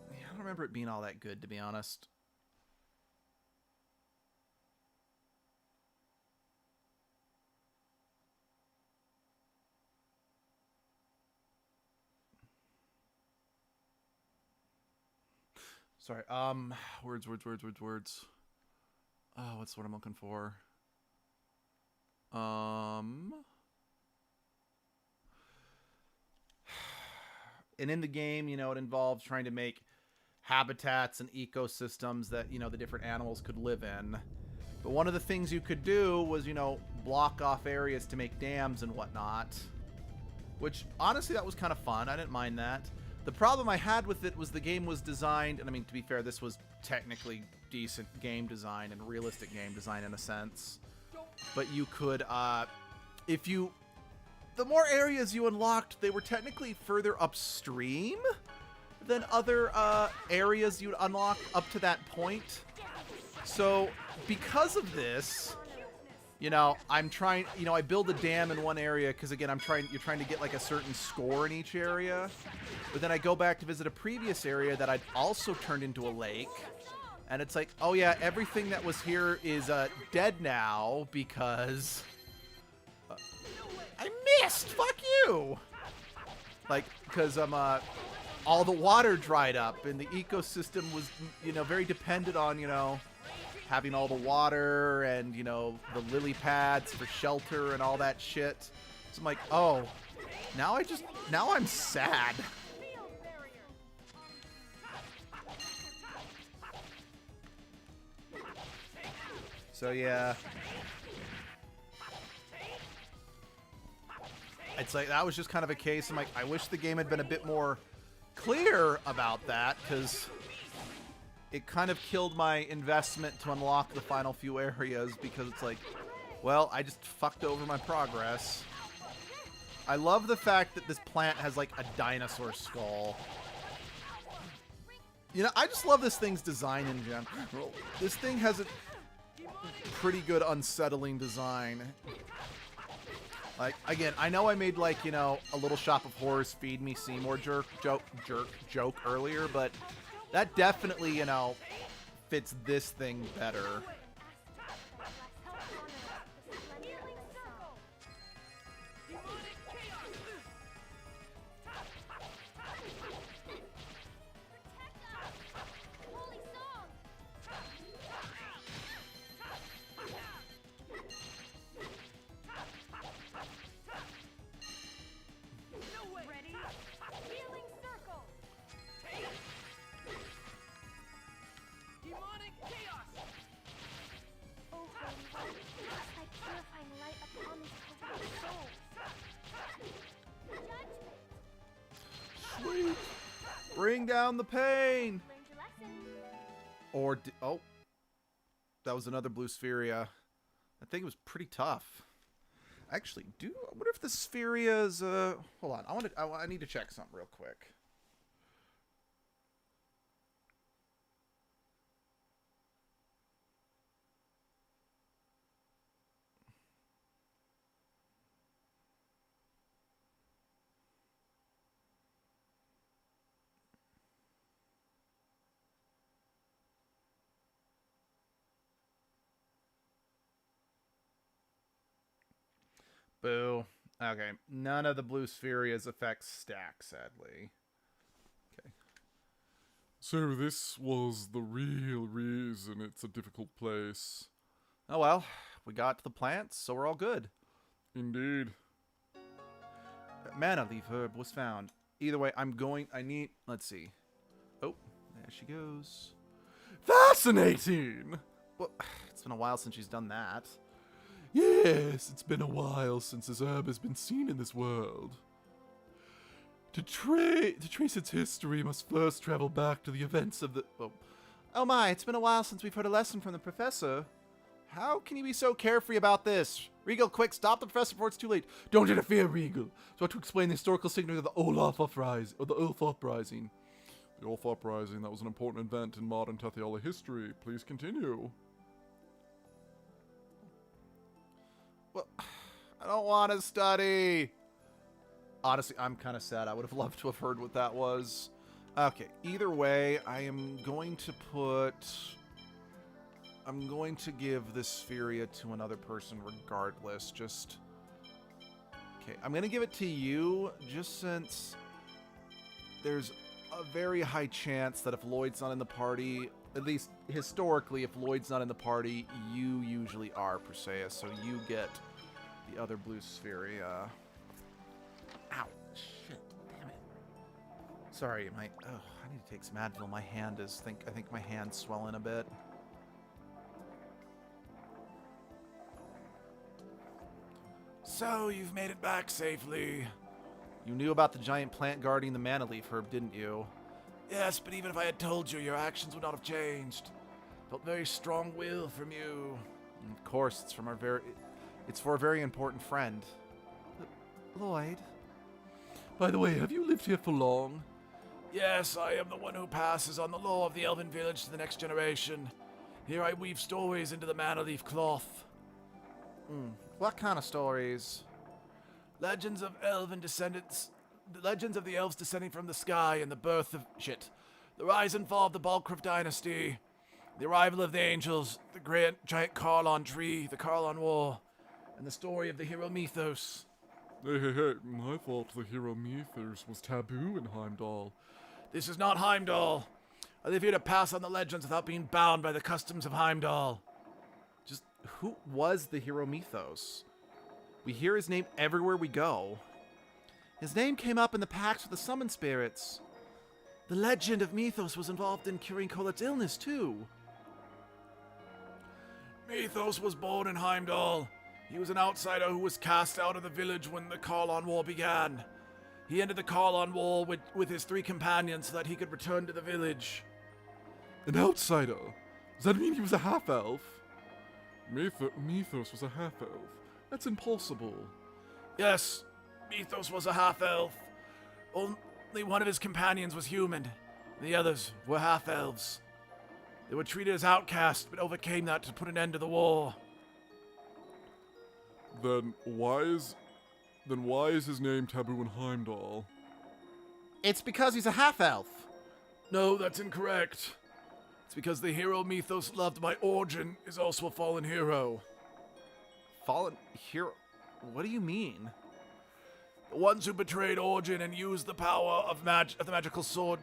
I don't remember it being all that good, to be honest. Sorry, words. Oh, what's what I'm looking for? And in the game, you know, it involves trying to make habitats and ecosystems that, you know, the different animals could live in. But one of the things you could do was, you know, block off areas to make dams and whatnot. Which, honestly, that was kind of fun. I didn't mind that. The problem I had with it was the game was designed, and I mean, to be fair, this was technically decent game design and realistic game design in a sense. But you could, if you... The more areas you unlocked, they were technically further upstream than other areas you'd unlock up to that point. So, because of this, you know, I'm trying, you know, I build a dam in one area because, again, you're trying to get like a certain score in each area. But then I go back to visit a previous area that I'd also turned into a lake. And it's like, oh yeah, everything that was here is dead now because I missed. Fuck you. Like, because all the water dried up and the ecosystem was, you know, very dependent on, you know, having all the water and, you know, the lily pads for shelter and all that shit. So I'm like, oh, now I'm sad. So yeah. It's like, that was just kind of a case. I'm like, I wish the game had been a bit more clear about that, because it kind of killed my investment to unlock the final few areas, because it's like, well, I just fucked over my progress. I love the fact that this plant has like a dinosaur skull. You know, I just love this thing's design in general. This thing has a pretty good unsettling design. Like, again, I know I made, like, you know, a Little Shop of Horrors Feed Me Seymour joke earlier, but that definitely, you know, fits this thing better. Sweet. Bring down the pain. Or oh, that was another blue Spheria. I think it was pretty tough. Actually, I wonder if the Spheria's hold on. I need to check something real quick. Boo. Okay. None of the blue Spheria's effects stack, sadly. Okay. So this was the real reason it's a difficult place. Oh well. We got to the plants, so we're all good. Indeed. Mana leaf herb was found. Either way, let's see. Oh, there she goes. Fascinating! Well, it's been a while since she's done that. Yes, it's been a while since this herb has been seen in this world. To trace its history, we must first travel back to the events of the... Oh my, it's been a while since we've heard a lesson from the professor. How can you be so carefree about this? Regal, quick, stop the professor before it's too late. Don't interfere, Regal. So I to explain the historical significance of the Olaf Uprising, or the Ulf Uprising. The Ulf Uprising, that was an important event in modern Tathiala history. Please continue. Well, I don't want to study. Honestly, I'm kind of sad. I would have loved to have heard what that was. Okay, either way, I'm going to give this Spheria to another person regardless. Okay, I'm going to give it to you just since there's a very high chance that if Lloyd's not in the party, at least historically, if Lloyd's not in the party, you usually are, Perseus, so you get the other blue sphere. Ow. Shit. Damn it. Sorry, I need to take some Advil. My hand is, I think my hand's swelling a bit. So, you've made it back safely. You knew about the giant plant guarding the mana leaf herb, didn't you? Yes, but even if I had told you, your actions would not have changed. Felt very strong will from you. And of course, it's for a very important friend. Lloyd? By the way, have you lived here for long? Yes, I am the one who passes on the law of the Elven village to the next generation. Here I weave stories into the mana leaf cloth. What kind of stories? Legends of elven descendants, the legends of the elves descending from the sky and the birth of the rise and fall of the Balkrif dynasty, the arrival of the angels, the great giant Carlon tree, the Carlon War, and the story of the hero Mythos. Hey, I thought the hero Mythos was taboo in Heimdall. This is not Heimdall. I live here to pass on the legends without being bound by the customs of Heimdall. Just who was the hero Mythos? We hear his name everywhere we go. His name came up in the pacts with the summon spirits. The legend of Mythos was involved in curing Colet's illness, too. Mythos was born in Heimdall. He was an outsider who was cast out of the village when the Carlon War began. He ended the Carlon War with his 3 companions so that he could return to the village. An outsider? Does that mean he was a half-elf? Mythos was a half-elf. That's impossible. Yes, Mythos was a half-elf. Only one of his companions was human. The others were half-elves. They were treated as outcasts, but overcame that to put an end to the war. Then why is his name taboo in Heimdall? It's because he's a half-elf. No, that's incorrect. It's because the hero Mythos loved by Origin is also a fallen hero. Fallen hero? What do you mean? The ones who betrayed Origin and used the power of the magical sword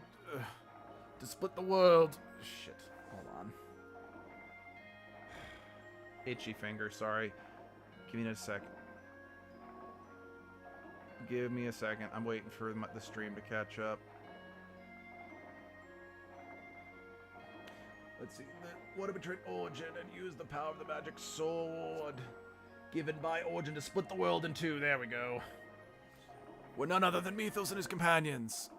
to split the world. Shit. Hold on. Itchy finger, sorry. Give me a second. Give me a second. I'm waiting for the stream to catch up. Let's see. The one who betrayed Origin and used the power of the magic sword given by Origin to split the world in 2. There we go. Were none other than Mythos and his companions.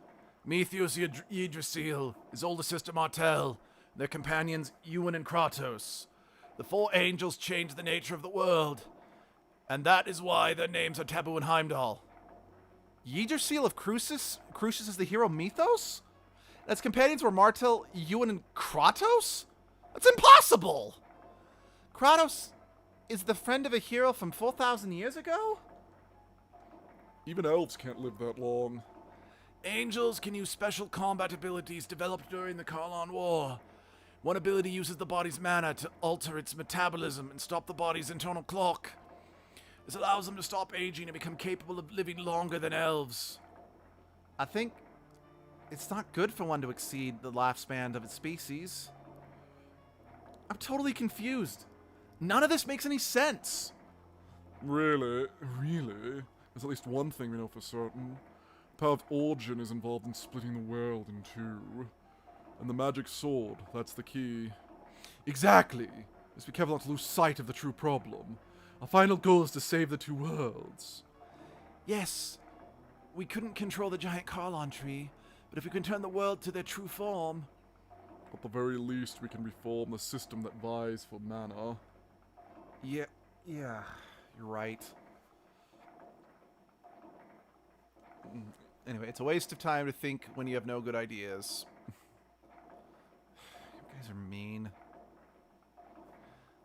Metheus Yggdrasil, his older sister Martel, and their companions Ewan and Kratos. The 4 angels changed the nature of the world, and that is why their names are taboo in Heimdall. Yggdrasil of Crucis? Crucis is the hero Mythos? And its companions were Martel, Ewan, and Kratos? That's impossible! Kratos is the friend of a hero from 4,000 years ago? Even elves can't live that long. Angels can use special combat abilities developed during the Carlon War. One ability uses the body's mana to alter its metabolism and stop the body's internal clock. This allows them to stop aging and become capable of living longer than elves. I think it's not good for one to exceed the lifespan of its species. I'm totally confused. None of this makes any sense. Really? There's at least one thing we know for certain. The power of Origin is involved in splitting the world in 2. And the magic sword, that's the key. Exactly! Let's be careful not to lose sight of the true problem. Our final goal is to save the 2 worlds. Yes, we couldn't control the giant Carlon tree, but if we can turn the world to their true form... At the very least, we can reform the system that vies for mana. Yeah, you're right. Anyway, it's a waste of time to think when you have no good ideas. You guys are mean.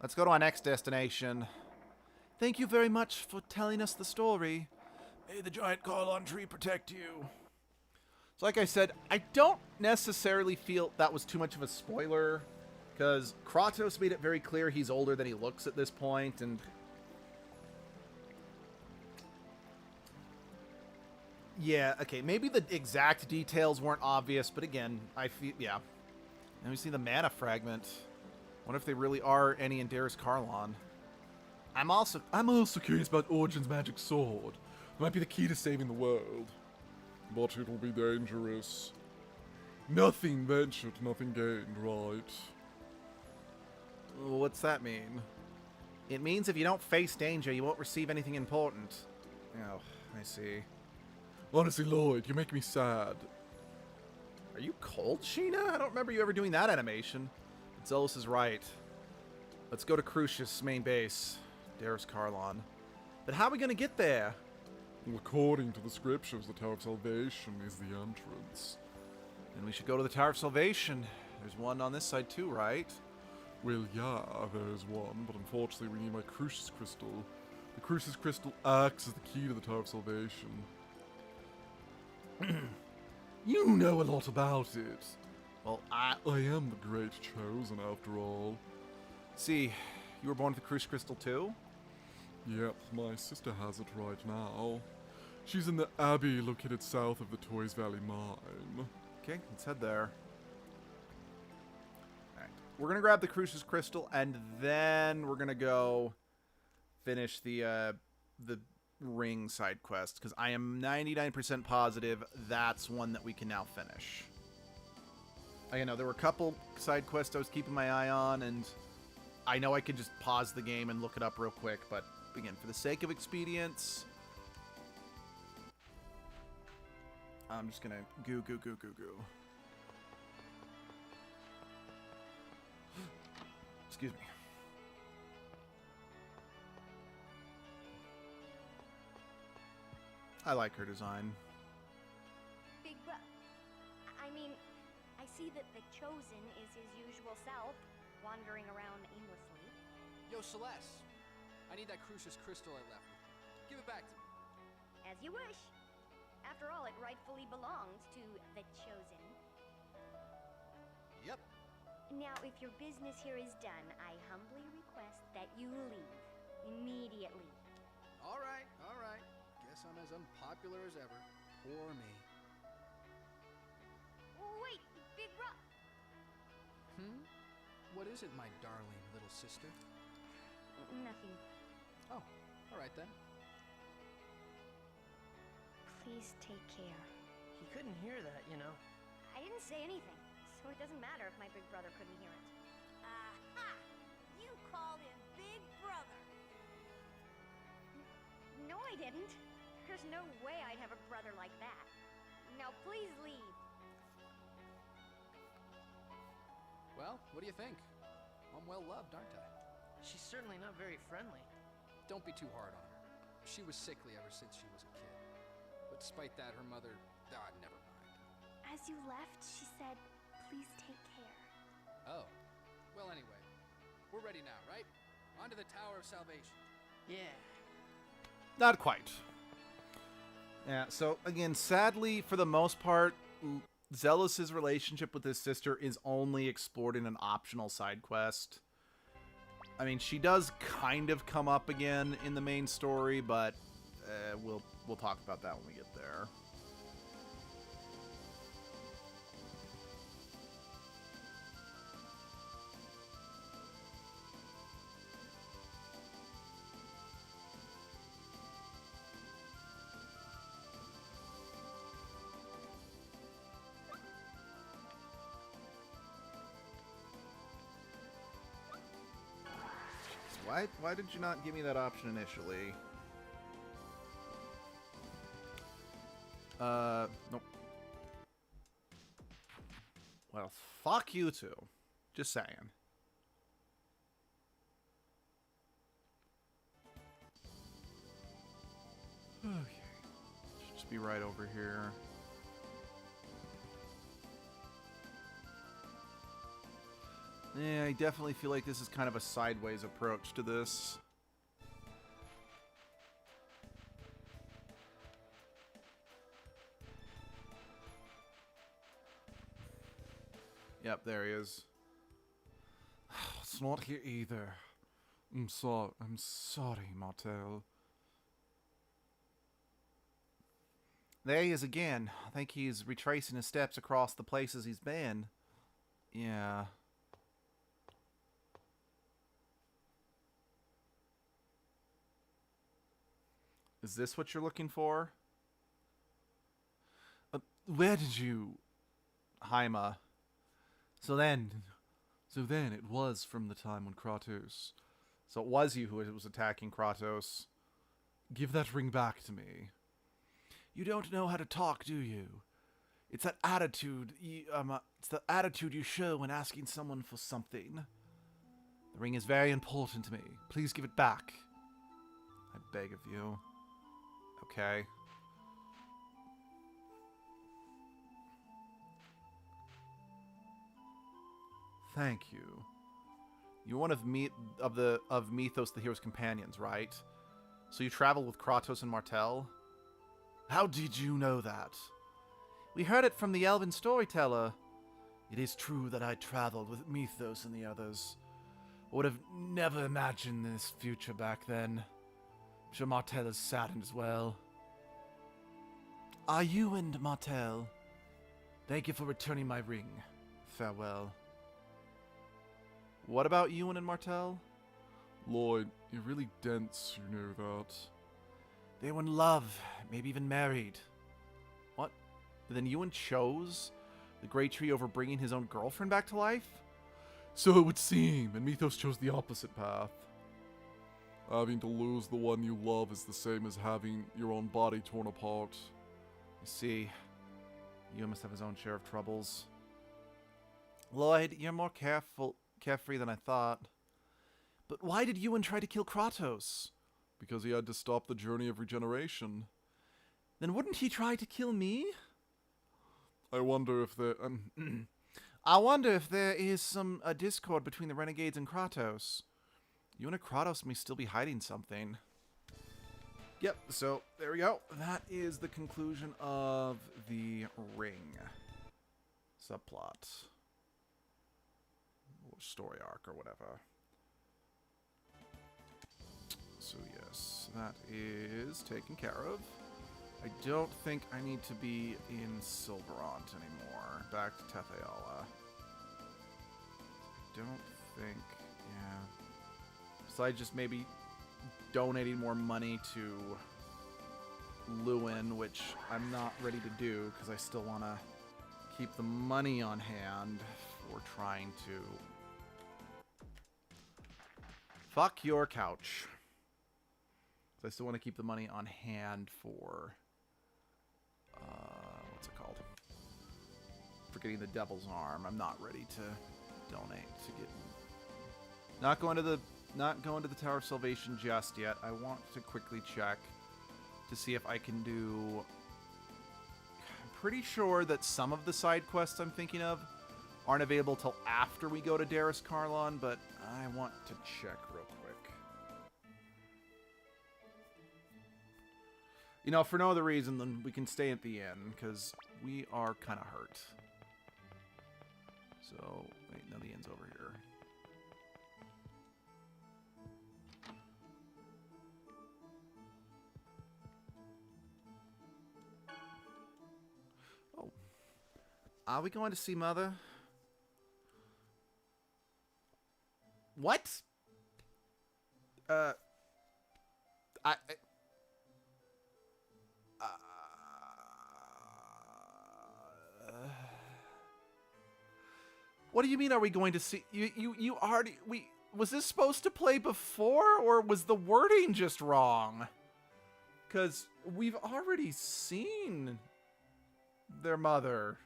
Let's go to our next destination. Thank you very much for telling us the story. May the giant Carlon tree protect you. So like I said, I don't necessarily feel that was too much of a spoiler, because Kratos made it very clear he's older than he looks at this point, and... Yeah, okay, maybe the exact details weren't obvious, but again, I feel, yeah. And we see the mana fragment. Wonder if they really are Annie and Darius Carlon. I'm also curious about Origin's magic sword. It might be the key to saving the world. But it will be dangerous. Nothing ventured, nothing gained, right? What's that mean? It means if you don't face danger, you won't receive anything important. Oh, I see. Honestly, Lloyd, you make me sad. Are you cold, Sheena? I don't remember you ever doing that animation. But Zealous is right. Let's go to Crucius' main base, Darius Carlon. But how are we gonna get there? Well, according to the scriptures, the Tower of Salvation is the entrance. And we should go to the Tower of Salvation. There's one on this side too, right? Well, yeah, there is one, but unfortunately we need my Crucius Crystal. The Crucius Crystal acts as the key to the Tower of Salvation. You know a lot about it. Well, I am the Great Chosen, after all. see, you were born with the Crucius Crystal too? Yep, my sister has it right now. She's in the Abbey located south of the Toys Valley Mine. Okay, let's head there. Alright. We're gonna grab the Crucius Crystal and then we're gonna go finish the ring side quest, because I am 99% positive that's one that we can now finish. I know there were a couple side quests I was keeping my eye on, and I know I could just pause the game and look it up real quick, but again, for the sake of expedience, I'm just gonna goo. Excuse me. I like her design. Big bro... I mean, I see that the Chosen is his usual self, wandering around aimlessly. Yo, Celeste. I need that Crucius Crystal I left with you. Give it back to me. As you wish. After all, it rightfully belongs to the Chosen. Yep. Now, if your business here is done, I humbly request that you leave. Immediately. All right. Guess I'm as unpopular as ever. Poor me. Wait, Big Bro... What is it, my darling little sister? Nothing. Oh, all right then. Please take care. He couldn't hear that, you know. I didn't say anything, so it doesn't matter if my big brother couldn't hear it. Aha! You called him Big Brother. No, I didn't. There's no way I'd have a brother like that. Now, please leave. Well, what do you think? I'm well loved, aren't I? She's certainly not very friendly. Don't be too hard on her. She was sickly ever since she was a kid. But despite that, her mother... never mind. As you left, she said, please take care. Oh. Well, anyway. We're ready now, right? On to the Tower of Salvation. Yeah. Not quite. Yeah, so again, sadly, for the most part, Zealous's relationship with his sister is only explored in an optional side quest. I mean, she does kind of come up again in the main story, but we'll talk about that when we get there. Why did you not give me that option initially? Nope. Well, fuck you two. Just saying. Okay. Should just be right over here. Yeah, I definitely feel like this is kind of a sideways approach to this. Yep, there he is. It's not here either. I'm sorry, Martel. There he is again. I think he's retracing his steps across the places he's been. Yeah. Is this what you're looking for? Where did you... Haima. So then it was from the time when Kratos... So it was you who was attacking Kratos. Give that ring back to me. You don't know how to talk, do you? It's that attitude, it's the attitude you show when asking someone for something. The ring is very important to me. Please give it back. I beg of you. Okay. Thank you. You're one of Mythos, the hero's companions, right? So you travel with Kratos and Martel? How did you know that? We heard it from the elven storyteller. It is true that I traveled with Mythos and the others. I would have never imagined this future back then. I'm sure Martel is saddened as well. Are you and Martel? Thank you for returning my ring. Farewell. What about Ewan and Martel? Lloyd, you're really dense, you know that. They were in love, maybe even married. What? Then Ewan chose the Great Tree over bringing his own girlfriend back to life? So it would seem, and Mythos chose the opposite path. Having to lose the one you love is the same as having your own body torn apart. I see. Ewan must have his own share of troubles. Lloyd, you're more carefree than I thought. But why did Ewan try to kill Kratos? Because he had to stop the journey of regeneration. Then wouldn't he try to kill me? I wonder if there... I wonder if there is some discord between the Renegades and Kratos. Ewan and Kratos may still be hiding something. Yep, so there we go. That is the conclusion of the ring subplot. Or story arc or whatever. So yes, that is taken care of. I don't think I need to be in Silverant anymore. Back to Tetheala. Don't think, yeah. Besides just maybe donating more money to Lewin, which I'm not ready to do because I still want to keep the money on hand for trying to... Fuck your couch. I still want to keep the money on hand for... what's it called? For getting the Devil's Arm. I'm not ready to donate to get... Not going to the Tower of Salvation just yet. I want to quickly check to see if I can do... I'm pretty sure that some of the side quests I'm thinking of aren't available till after we go to Darius Karlon, but I want to check real quick. You know, for no other reason than we can stay at the inn, because we are kind of hurt. So, wait, no, the inn's over here. Oh. Are we going to see Mother? What? What do you mean, are we going to see... You already... Was this supposed to play before, or was the wording just wrong? Because we've already seen their mother.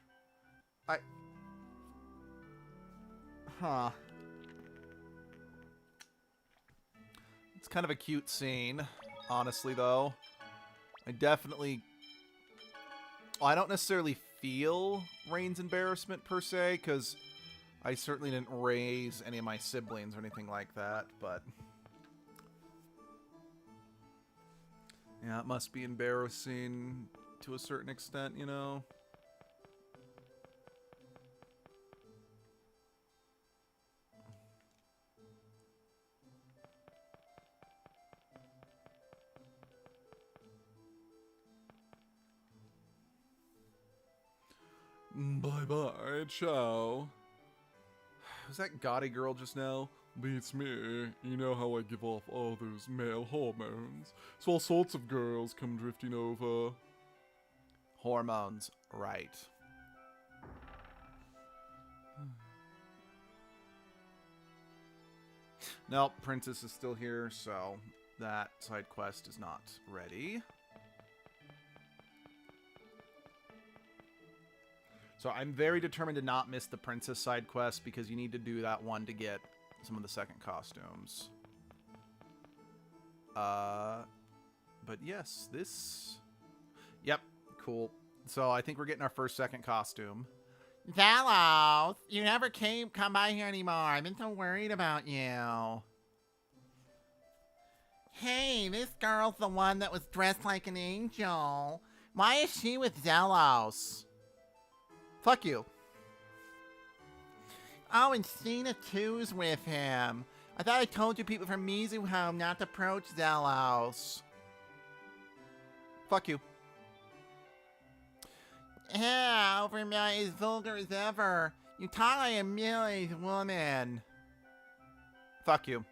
Huh. It's kind of a cute scene, honestly, though. I definitely... Well, I don't necessarily feel Rain's embarrassment, per se, because... I certainly didn't raise any of my siblings or anything like that, but... Yeah, it must be embarrassing to a certain extent, you know? Bye-bye, ciao. Was that gaudy girl just now? Beats me. You know how I give off all those male hormones. So all sorts of girls come drifting over. Hormones, right. Nope, Princess is still here, so that side quest is not ready. So I'm very determined to not miss the Princess side quest because you need to do that one to get some of the second costumes. But yes, this... Yep, cool. So I think we're getting our first second costume. Zalos, you never come by here anymore. I've been so worried about you. Hey, this girl's the one that was dressed like an angel. Why is she with Zalos? Fuck you. Oh, and Cena too's with him. I thought I told you people from Mizu Home not to approach Zalos. Fuck you. Yeah, over as vulgar as ever. You talk like a middle-aged woman. Fuck you.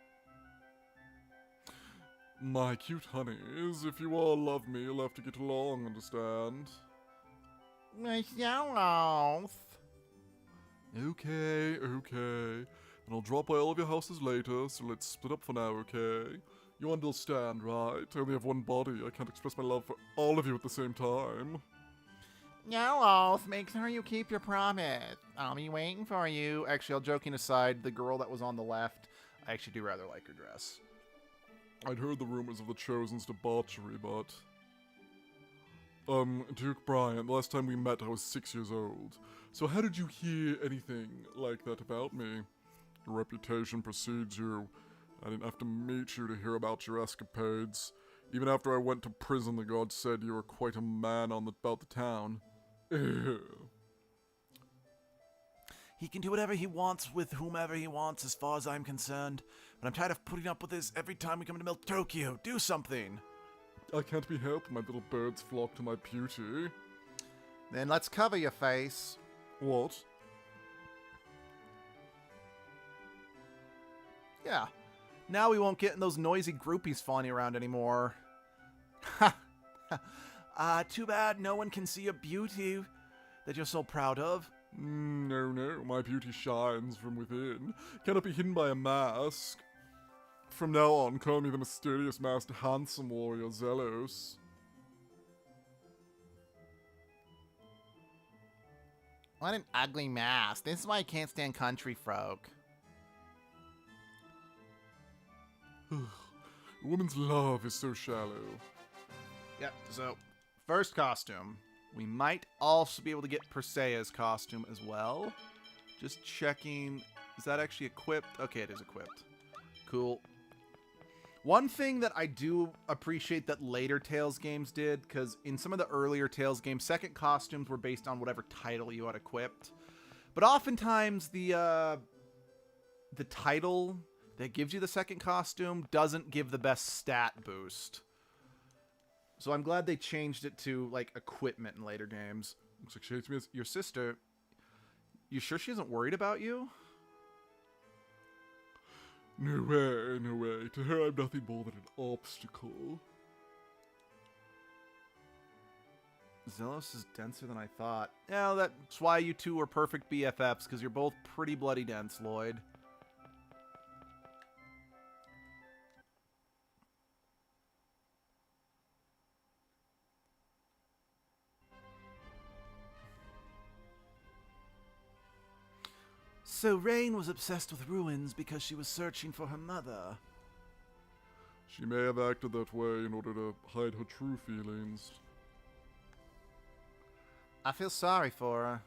My cute honeys, if you all love me, you'll have to get along, understand? My Zalos. Okay. And I'll drop by all of your houses later, so let's split up for now, okay? You understand, right? I only have one body. I can't express my love for all of you at the same time. Zalos, make sure you keep your promise. I'll be waiting for you. Actually, all joking aside, the girl that was on the left, I actually do rather like her dress. I'd heard the rumors of the Chosen's debauchery, but... Duke Bryant, the last time we met I was 6 years old. So how did you hear anything like that about me? Your reputation precedes you. I didn't have to meet you to hear about your escapades. Even after I went to prison, the guards said you were quite a man about the town. Ew. He can do whatever he wants with whomever he wants as far as I'm concerned. But I'm tired of putting up with this every time we come to Milk Tokyo. Do something. I can't be helped. My little birds flock to my beauty. Then let's cover your face. What? Yeah. Now we won't get in those noisy groupies fawning around anymore. Too bad no one can see your beauty that you're so proud of. No, my beauty shines from within. Cannot be hidden by a mask. From now on, call me the mysterious masked handsome warrior Zelos. What an ugly mask. This is why I can't stand country folk. A woman's love is so shallow. Yep, so first costume. We might also be able to get Perseia's costume as well. Just checking. Is that actually equipped? Okay, it is equipped. Cool. One thing that I do appreciate that later Tales games did, because in some of the earlier Tales games, second costumes were based on whatever title you had equipped. But oftentimes the title that gives you the second costume doesn't give the best stat boost. So I'm glad they changed it to, like, equipment in later games. Looks like she hates me as... Your sister, you sure she isn't worried about you? No way. To her, I'm nothing more than an obstacle. Zelos is denser than I thought. Yeah, that's why you two are perfect BFFs, because you're both pretty bloody dense, Lloyd. So Rain was obsessed with ruins because she was searching for her mother. She may have acted that way in order to hide her true feelings. I feel sorry for her.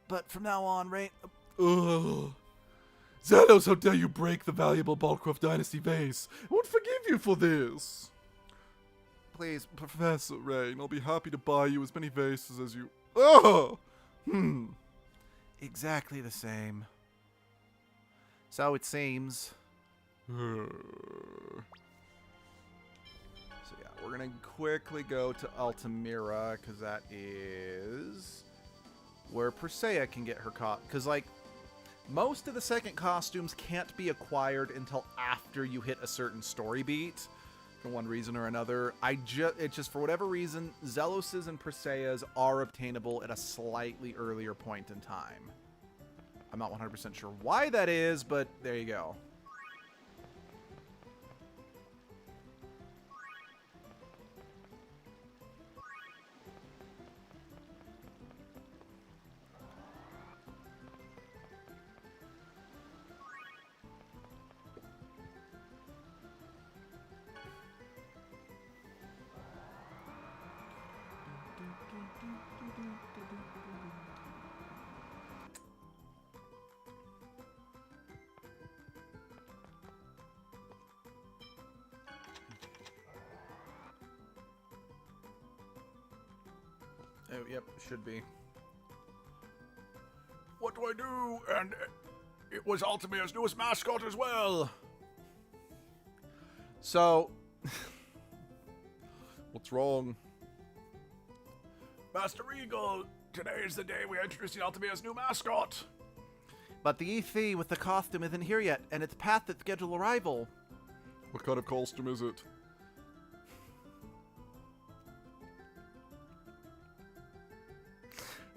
But from now on, Rain... Ugh. Zelos, how dare you break the valuable Balcroft Dynasty vase? I won't forgive you for this. Please, Professor Rain, I'll be happy to buy you as many vases as you... Ugh! Exactly the same. So it seems. So yeah, we're gonna quickly go to Altamira, because that is where Persea can get her because like most of the second costumes can't be acquired until after you hit a certain story beat for one reason or another. It's just for whatever reason, Zelos's and Persea's are obtainable at a slightly earlier point in time. I'm not 100% sure why that is, but there you go. Oh, yep, should be. What do I do? And it was Altamir's newest mascot as well. So, What's wrong? Master Eagle, today is the day we are introducing Altamir's new mascot. but the EC with the costume isn't here yet, and it's past its scheduled arrival. What kind of costume is it?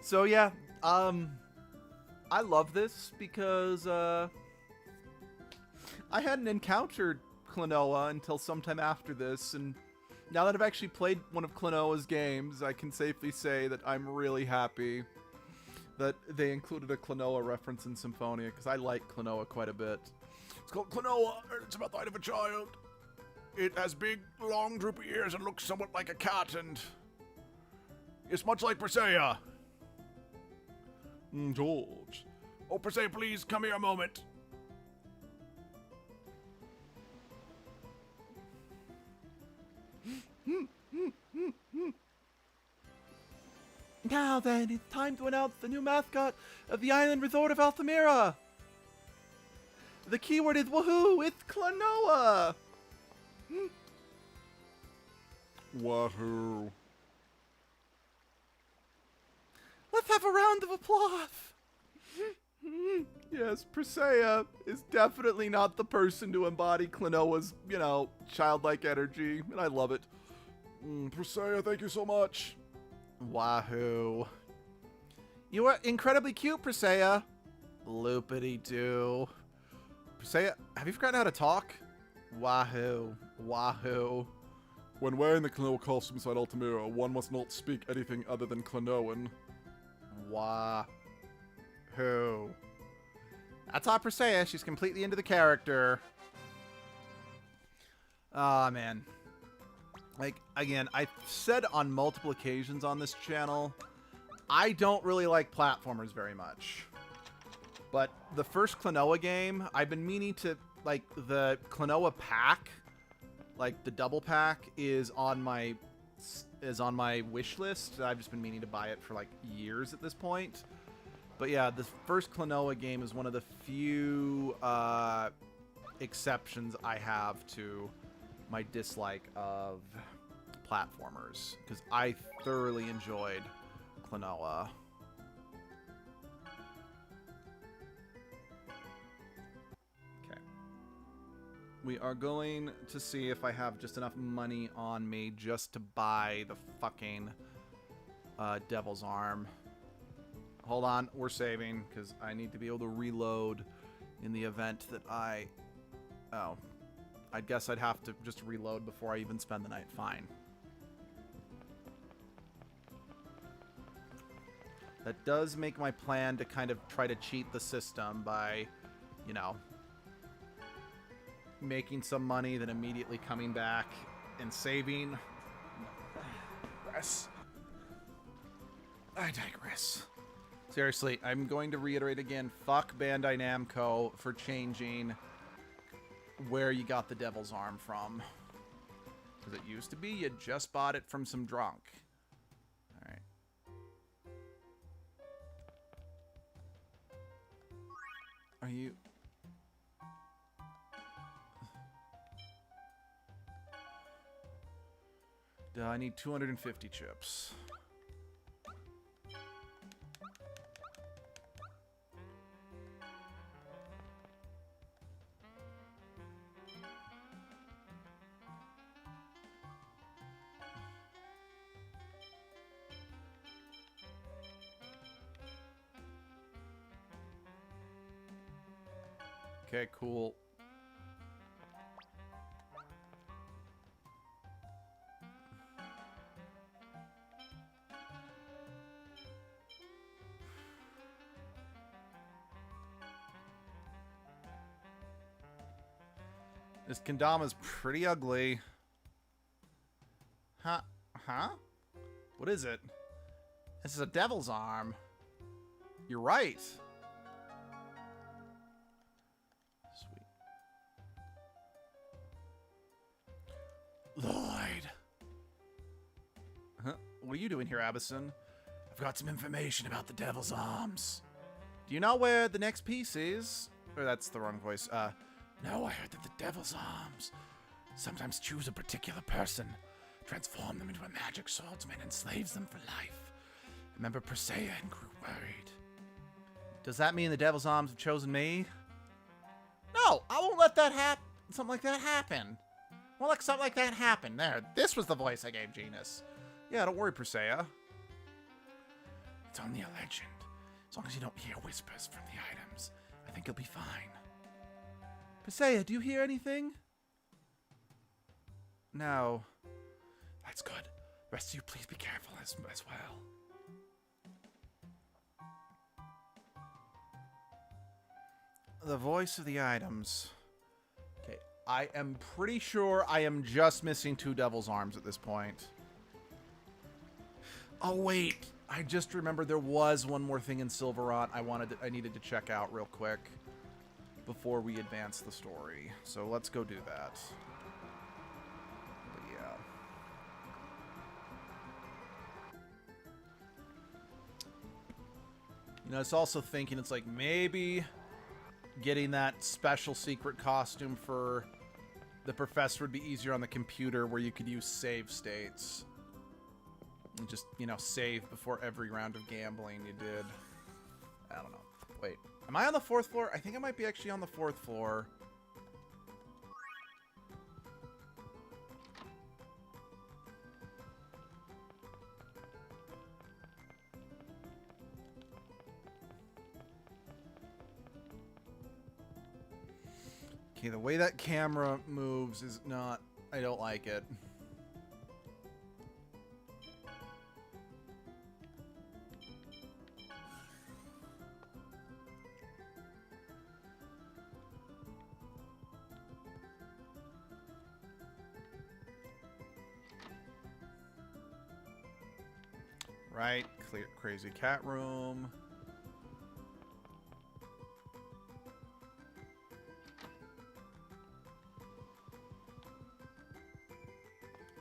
So yeah, I love this because I hadn't encountered Klonoa until sometime after this, and now that I've actually played one of Klonoa's games, I can safely say that I'm really happy that they included a Klonoa reference in Symphonia, because I like Klonoa quite a bit. It's called Klonoa, and it's about the height of a child. It has big, long, droopy ears and looks somewhat like a cat, and it's much like Persea. George. Oh, Persea, please, come here a moment. Now then, it's time to announce the new mascot of the island resort of Altamira. The keyword is woohoo, it's Klonoa! Wahoo. Let's have a round of applause! Yes, Persea is definitely not the person to embody Klonoa's, childlike energy, and I love it. Persea, thank you so much. Wahoo. You are incredibly cute, Persea. Loopity-doo. Persea, have you forgotten how to talk? Wahoo. Wahoo. When wearing the Klonoa costume inside Altamira, one must not speak anything other than Klonoan. Wahoo. That's all Persea. She's completely into the character. Ah, man. Like, again, I've said on multiple occasions on this channel, I don't really like platformers very much. But the first Klonoa game, I've been meaning to, like, the Klonoa pack, like, the double pack, is on my wish list. I've just been meaning to buy it for, like, years at this point. But yeah, the first Klonoa game is one of the few exceptions I have to my dislike of platformers, because I thoroughly enjoyed Klonoa. Okay. We are going to see if I have just enough money on me just to buy the fucking Devil's Arm. Hold on, we're saving, because I need to be able to reload in the event that Oh. I guess I'd have to just reload before I even spend the night. Fine. That does make my plan to kind of try to cheat the system by, making some money, then immediately coming back and saving. I digress. Seriously, I'm going to reiterate again, fuck Bandai Namco for changing where you got the Devil's Arm from. Because it used to be you just bought it from some drunk. Alright. Are you... I need 250 chips. Okay, cool. This kendama's pretty ugly. Huh? Huh? What is it? This is a devil's arm. You're right. Sweet. Lloyd. Huh? What are you doing here, Abison? I've got some information about the devil's arms. Do you know where the next piece is? Or that's the wrong voice. No, I heard that the devil's arms sometimes choose a particular person, transform them into a magic swordsman, and enslaves them for life. I remember Persea and grew worried. Does that mean the devil's arms have chosen me? No, I won't let that happen. Something like that happen. I won't let something like that happen. There, this was the voice I gave Genus. Yeah, don't worry, Persea. It's only a legend. As long as you don't hear whispers from the items, I think you'll be fine. Persea, do you hear anything? No. That's good. The rest of you, please be careful as well. The voice of the items. Okay, I am pretty sure I am just missing 2 devil's arms at this point. Oh, wait. I just remembered there was one more thing in Silverot I needed to check out real quick before we advance the story. So let's go do that. But yeah. You know, I was also thinking it's like maybe getting that special secret costume for the professor would be easier on the computer where you could use save states. And just, you know, save before every round of gambling you did. I don't know. Wait. Am I on the 4th floor? I think I might be actually on the 4th floor. Okay, the way that camera moves is not... I don't like it. Right, clear, crazy cat room.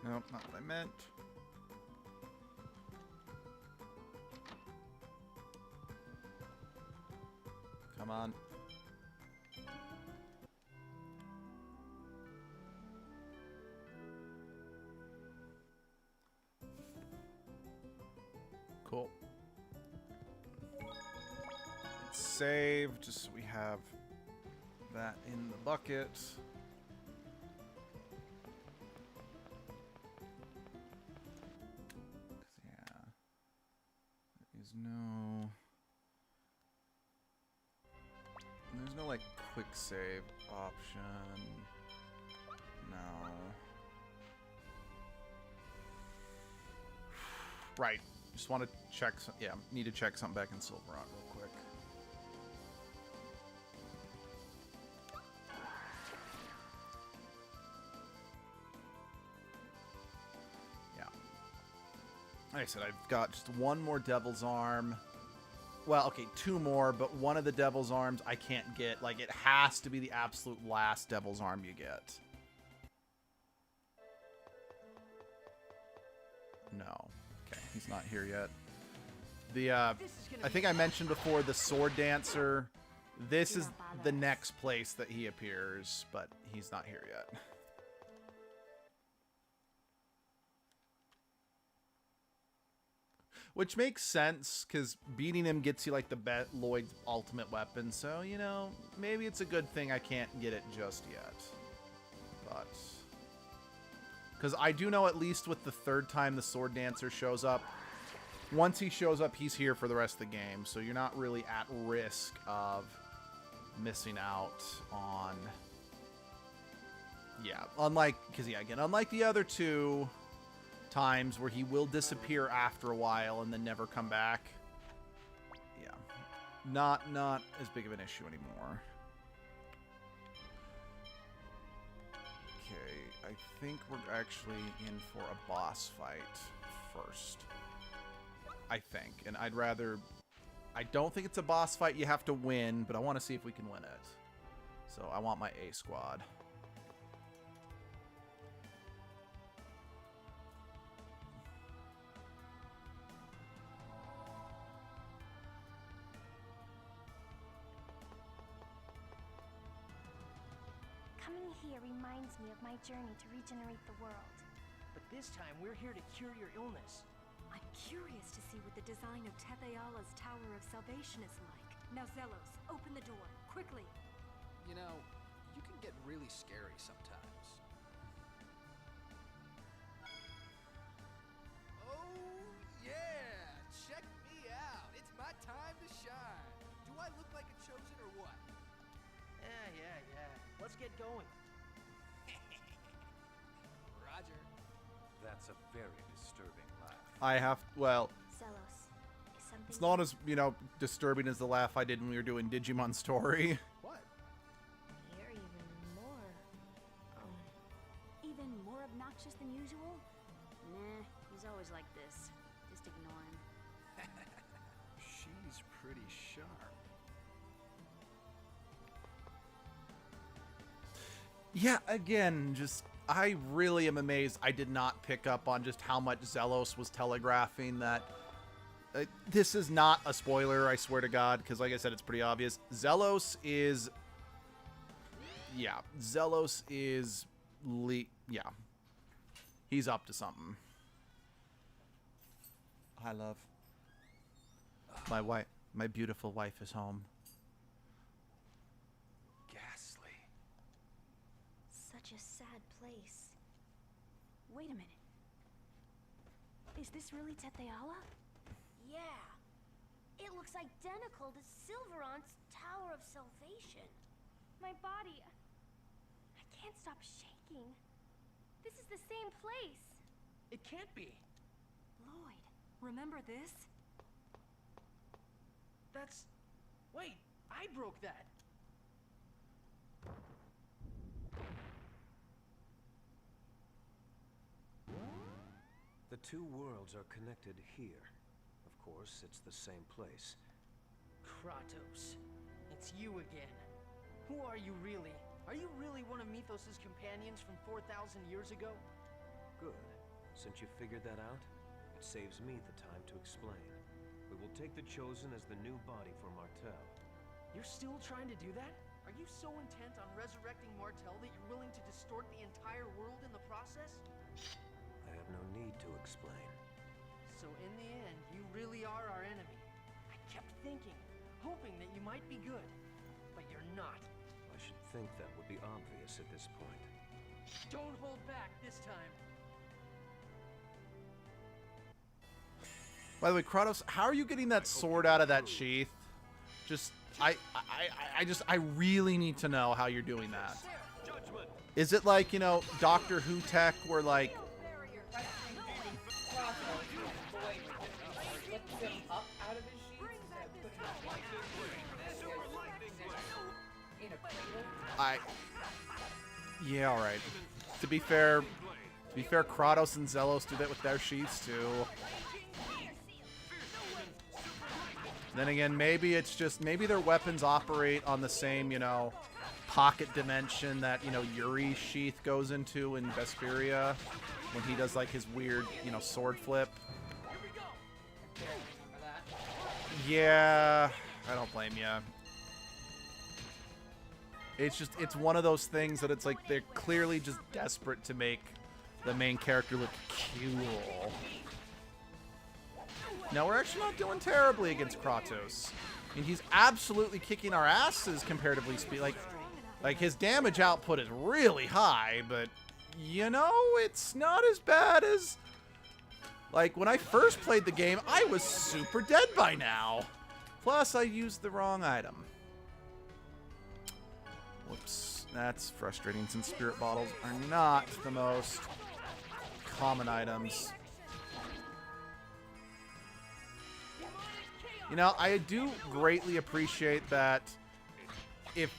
Nope, not what I meant. Come on. Cool. Let's save, just so we have that in the bucket. Yeah. There's no like quick save option. No. Right. Just want to check some, yeah, need to check something back in Silverot real quick. Yeah. Like I said, I've got just one more Devil's Arm. Well, okay, 2 more, but one of the Devil's Arms I can't get. Like, it has to be the absolute last Devil's Arm you get. No. Okay, he's not here yet. The, I think I mentioned before, the Sword Dancer. This is the next place that he appears, but he's not here yet. Which makes sense, because beating him gets you, like, Lloyd's ultimate weapon, so, you know, maybe it's a good thing I can't get it just yet. But... because I do know at least with the 3rd time the Sword Dancer shows up, once he shows up, he's here for the rest of the game, so you're not really at risk of missing out on... Yeah, unlike the other two times where he will disappear after a while and then never come back. Yeah, not as big of an issue anymore. Okay, I think we're actually in for a boss fight first. I think, and I don't think it's a boss fight you have to win, but I want to see if we can win it. So I want my A squad. Coming here reminds me of my journey to regenerate the world. But this time, we're here to cure your illness. I'm curious to see what the design of Tetheala's Tower of Salvation is like. Now, Zelos, open the door, quickly. You know, you can get really scary sometimes. Oh, yeah! Check me out! It's my time to shine! Do I look like a chosen or what? Yeah. Let's get going. Roger. That's a very disturbing laugh. Well, Zelos, is something... it's not as, disturbing as the laugh I did when we were doing Digimon Story. What? You're Even more obnoxious than usual? Nah, he's always like this. Just ignore him. She's pretty sharp. Yeah, again, I really am amazed I did not pick up on just how much Zelos was telegraphing that. This is not a spoiler, I swear to God, because like I said, it's pretty obvious. Zelos is... Yeah, Zelos is... Yeah. He's up to something. Hi, love. My beautiful wife is home. Ghastly. Such a sad place. Wait a minute. Is this really Tetheala? Yeah. It looks identical to Silveron's Tower of Salvation. My body... I can't stop shaking. This is the same place. It can't be. Lloyd, remember this? That's... Wait, I broke that. The two worlds are connected here. Of course, it's the same place. Kratos, it's you again. Who are you really? Are you really one of Mythos' companions from 4,000 years ago? Good. Since you figured that out, it saves me the time to explain. We will take the Chosen as the new body for Martel. You're still trying to do that? Are you so intent on resurrecting Martel that you're willing to distort the entire world in the process? I have no need to explain. So in the end, you really are our enemy. I kept thinking, hoping that you might be good, but you're not. I should think that would be obvious at this point. Don't hold back this time. By the way, Kratos, how are you getting that sword out of that sheath? I really need to know how you're doing that. Is it like, Doctor Who tech where like... Yeah, alright. To be fair, Kratos and Zelos do that with their sheaths too. Then again, maybe their weapons operate on the same, pocket dimension that, Yuri's sheath goes into in Vesperia when he does like his weird, sword flip. Yeah, I don't blame you. It's one of those things that it's like they're clearly just desperate to make the main character look cool. Now, we're actually not doing terribly against Kratos. I mean, he's absolutely kicking our asses, comparatively speaking. Like, his damage output is really high, but, it's not as bad as... Like, when I first played the game, I was super dead by now. Plus, I used the wrong item. That's frustrating since spirit bottles are not the most common items. You know, I do greatly appreciate that if,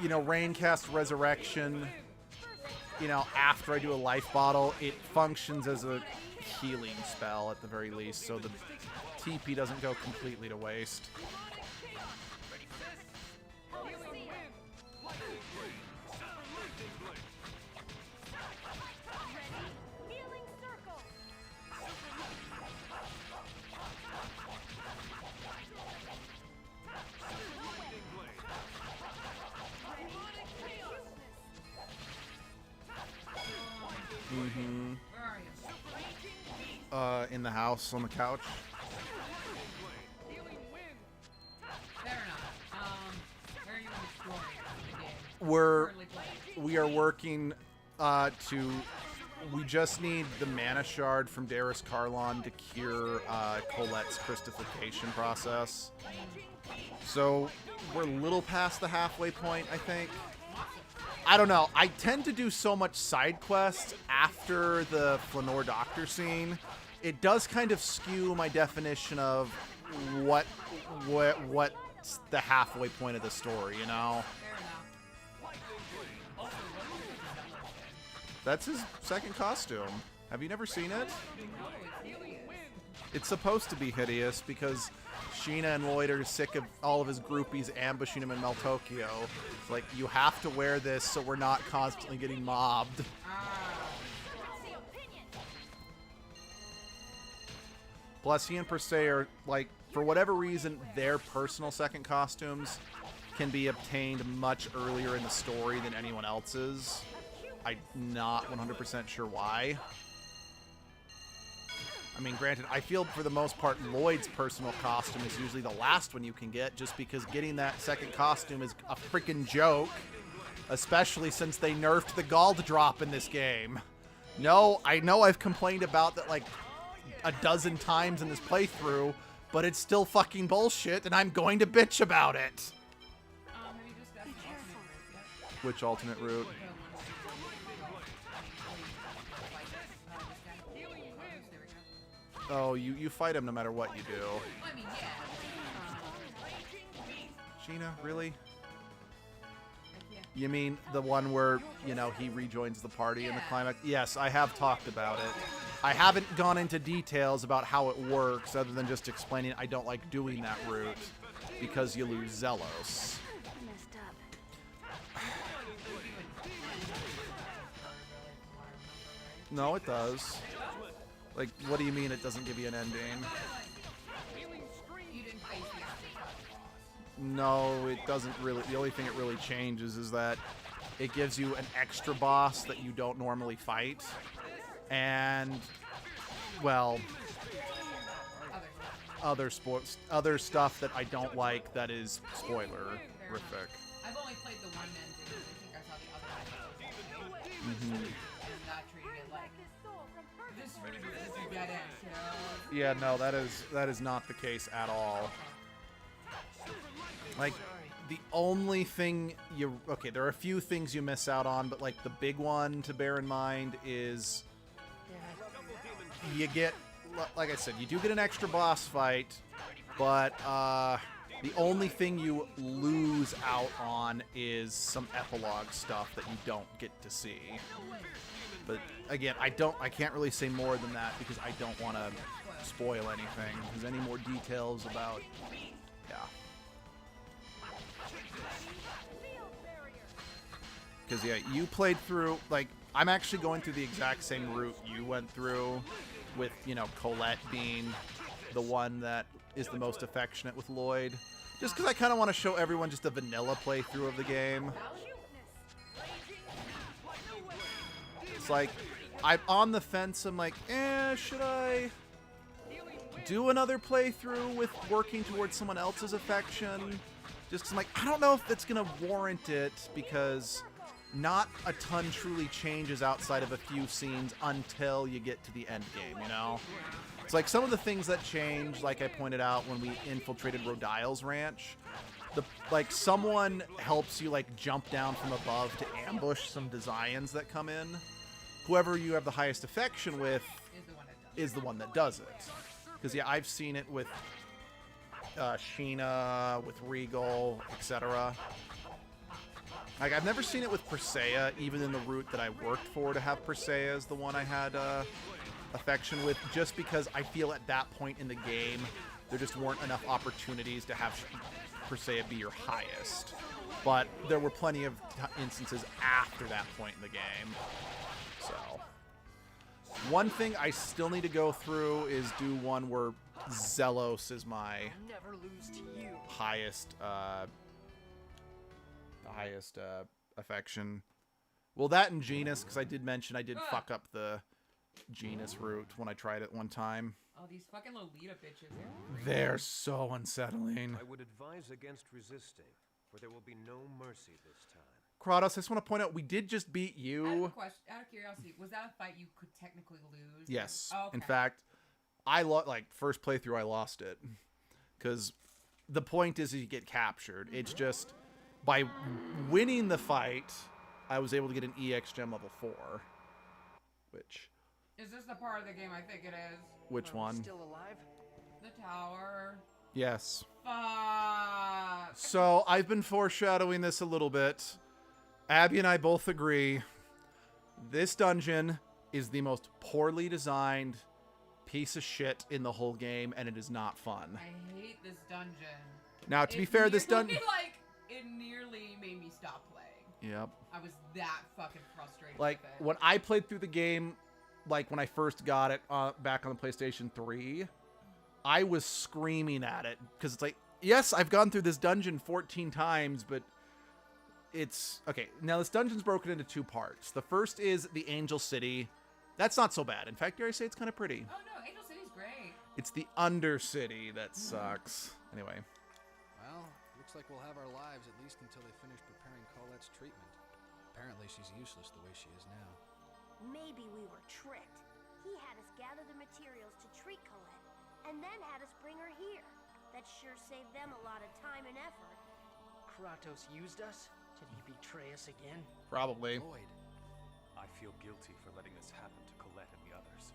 you know, Rain casts Resurrection, you know, after I do a life bottle, it functions as a healing spell at the very least, so the TP doesn't go completely to waste. In the house on the couch. We are working we just need the mana shard from Darius Karlon to cure Colette's Christification process. So we're a little past the halfway point, I think. I don't know. I tend to do so much side quests after the Flanor Doctor scene. It does kind of skew my definition of what's the halfway point of the story, you know? That's his second costume. Have you never seen it? It's supposed to be hideous because Sheena and Lloyd are sick of all of his groupies ambushing him in Meltokio. It's like, you have to wear this so we're not constantly getting mobbed. Plus, he and Persei are, like, for whatever reason, their personal second costumes can be obtained much earlier in the story than anyone else's. I'm not 100% sure why. I mean, granted, I feel for the most part Lloyd's personal costume is usually the last one you can get, just because getting that second costume is a freaking joke. Especially since they nerfed the Gald drop in this game. No, I know I've complained about that like a dozen times in this playthrough, but it's still fucking bullshit, and I'm going to bitch about it. Which alternate route? Oh, you fight him no matter what you do. Sheena, really? You mean the one where, you know, he rejoins the party in the climax? Yes, I have talked about it. I haven't gone into details about how it works, other than just explaining I don't like doing that route, because you lose Zelos. No, it does. Like, what do you mean it doesn't give you an ending? No, it doesn't really. The only thing it really changes is that it gives you an extra boss that you don't normally fight. And, well, other stuff that I don't like that is spoiler-rific. I've only played the one ending. I think I saw the other one. And not treating it like this is a dead end, you know? Yeah, no, that is not the case at all. Like, the only thing okay, there are a few things you miss out on, but like the big one to bear in mind is you get, like I said, you do get an extra boss fight, but the only thing you lose out on is some epilogue stuff that you don't get to see. But again, I can't really say more than that because I don't want to spoil anything. Because any more details about, yeah. Because yeah, you played through, like, I'm actually going through the exact same route you went through, with, you know, Colette being the one that is the most affectionate with Lloyd. Just because I kind of want to show everyone just a vanilla playthrough of the game. It's like, I'm on the fence. I'm like, should I do another playthrough with working towards someone else's affection? Just because I'm like, I don't know if that's going to warrant it, because not a ton truly changes outside of a few scenes until you get to the end game, you know? It's like some of the things that change, like I pointed out when we infiltrated Rodile's ranch, like someone helps you like jump down from above to ambush some Desians that come in. Whoever you have the highest affection with is the one that does it. Because yeah, I've seen it with Sheena, with Regal, etc. Like I've never seen it with Persea, even in the route that I worked for to have Persea as the one I had affection with, just because I feel at that point in the game there just weren't enough opportunities to have Persea be your highest. But there were plenty of instances after that point in the game. So one thing I still need to go through is do one where Zelos is my highest affection. Well, that and Genus, because I did mention I did fuck up the Genus route when I tried it one time. Oh, these fucking Lolita bitches. They're so unsettling. I would advise against resisting, for there will be no mercy this time. Kratos, I just want to point out, we did just beat you. I have a question. Out of curiosity, was that a fight you could technically lose? Yes. Oh, okay. In fact, like first playthrough I lost it. Because the point is you get captured. It's just by winning the fight, I was able to get an EX gem level 4. Which... Is this the part of the game I think it is? Which one? Still alive? The tower. Yes. Fuck. So, I've been foreshadowing this a little bit. Abby and I both agree. This dungeon is the most poorly designed piece of shit in the whole game, and it is not fun. I hate this dungeon. Now, to be fair, this dungeon... It nearly made me stop playing. Yep. I was that fucking frustrated Like, with it. when I played through the game, like when I first got it back on the PlayStation 3, I was screaming at it. Because it's like, yes, I've gone through this dungeon 14 times, but it's... Okay, now this dungeon's broken into 2 parts. The first is the Angel City. That's not so bad. In fact, dare I say it's kind of pretty. Oh no, Angel City's great. It's the Undercity that sucks. Anyway. Well, looks like we'll have our lives at least until they finish preparing Colette's treatment. Apparently she's useless the way she is now. Maybe we were tricked. He had us gather the materials to treat Colette, and then had us bring her here. That sure saved them a lot of time and effort. Kratos used us? Did he betray us again? Probably. Lloyd. I feel guilty for letting this happen to Colette and the others.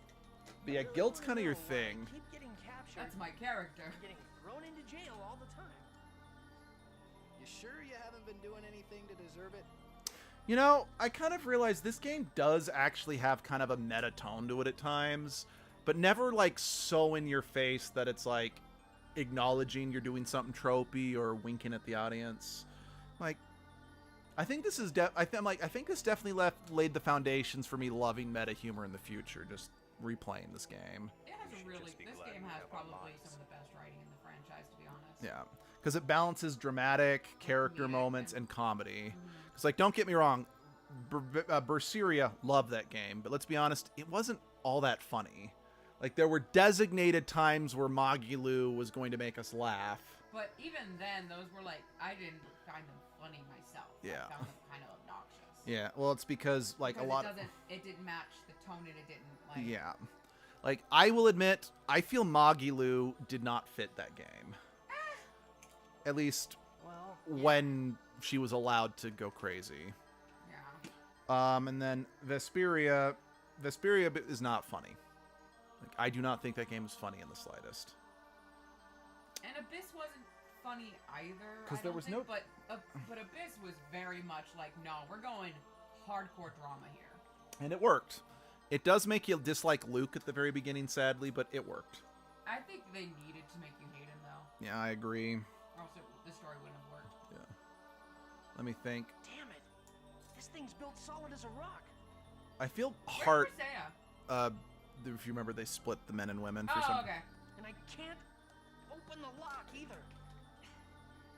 But yeah, guilt's kind of your thing. Keep getting captured. That's my character. Getting thrown into jail all the time. You sure you haven't been doing anything to deserve it? You know, I kind of realized this game does actually have kind of a meta tone to it at times, but never like so in your face that it's like acknowledging you're doing something tropey or winking at the audience. Like, I think this is I think this definitely laid the foundations for me loving meta humor in the future. Just replaying this game. It has a really. This game has probably some of the best writing in the franchise, to be honest. Yeah, because it balances dramatic character moments and comedy. Because, like, don't get me wrong, Berseria loved that game, but let's be honest, it wasn't all that funny. Like, there were designated times where Magilu was going to make us laugh. But even then, those were like, I didn't find them funny myself. Yeah. I found them kind of obnoxious. Yeah, well, it's because, like, Because a lot... it didn't match the tone, and it didn't, like... Yeah. Like, I will admit, I feel Magilu did not fit that game. At least when she was allowed to go crazy. Yeah. And then Vesperia is not funny. Like, I do not think that game is funny in the slightest. And Abyss wasn't funny either. Because there was no... But Abyss was very much like, no, we're going hardcore drama here. And it worked. It does make you dislike Luke at the very beginning, sadly, but it worked. I think they needed to make you hate him, though. Yeah, I agree. Or else the story wouldn't have worked. Yeah. Let me think. Damn it. This thing's built solid as a rock. I feel Where's hard. Persea? If you remember, they split the men and women for Oh, some... okay. And I can't open the lock either.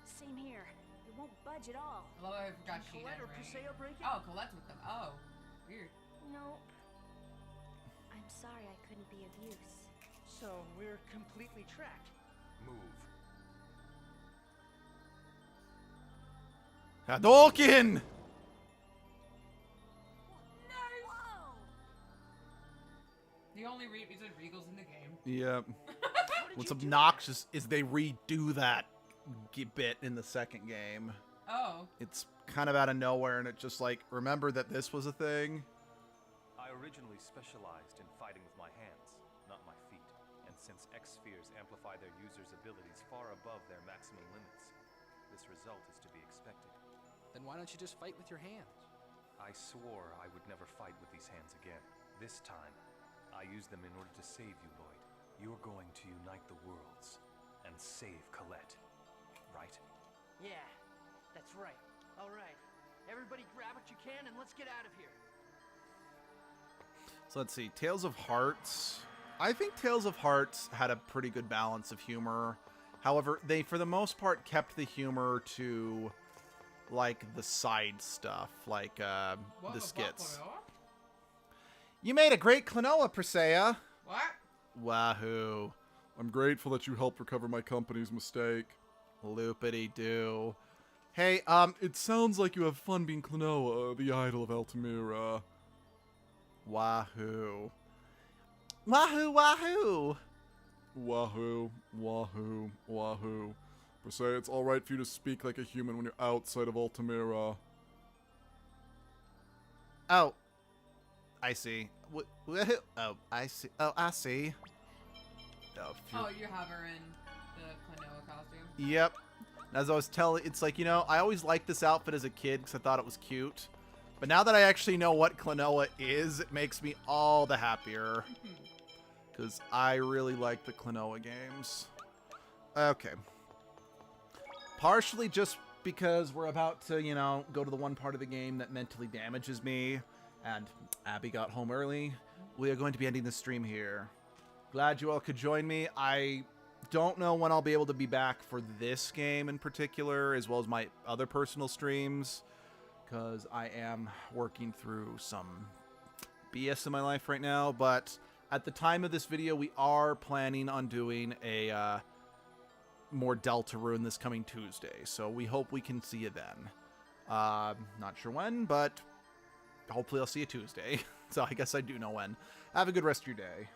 Same here. It won't budge at all. I love how I forgot she Colette or Persea break it? Oh, Colette's with them. Oh, weird. Nope. I'm sorry I couldn't be of use. So we're completely trapped. Move. Hadouken! The only reason Regal's in the game. Yep. What's obnoxious is they redo that bit in the second game. Oh. It's kind of out of nowhere, and it just like, remember that this was a thing? I originally specialized in fighting with my hands, not my feet. And since X-spheres amplify their users' abilities far above their maximum limits, this result is to be expected. Then why don't you just fight with your hands? I swore I would never fight with these hands again. This time, I use them in order to save you, Lloyd. You're going to unite the worlds and save Colette, right? Yeah, that's right. All right. Everybody grab what you can and let's get out of here. So let's see, Tales of Hearts. I think Tales of Hearts had a pretty good balance of humor. However, they, for the most part, kept the humor to, like, the side stuff, like, the skits. You made a great Klonoa, Presea. What? Wahoo. I'm grateful that you helped recover my company's mistake. Loopity-doo. Hey, It sounds like you have fun being Klonoa, the idol of Altamira. wahoo. Wahoo, wahoo. Wahoo, wahoo, wahoo. Persea, it's alright for you to speak like a human when you're outside of Altamira. Oh. I see. Wahoo. Oh, I see. Oh, I see. Oh, phew. Oh, you have her in the Klonoa costume? Yep. As I was telling, it's like, you know, I always liked this outfit as a kid because I thought it was cute. But now that I actually know what Klonoa is, it makes me all the happier. Because I really like the Klonoa games. Okay. Partially just because we're about to, you know, go to the one part of the game that mentally damages me. And Abby got home early. We are going to be ending the stream here. Glad you all could join me. I don't know when I'll be able to be back for this game in particular, as well as my other personal streams, because I am working through some BS in my life right now. But at the time of this video, we are planning on doing a more Deltarune this coming Tuesday, so we hope we can see you then. Not sure when, but hopefully I'll see you Tuesday. So I guess I do know when. Have a good rest of your day.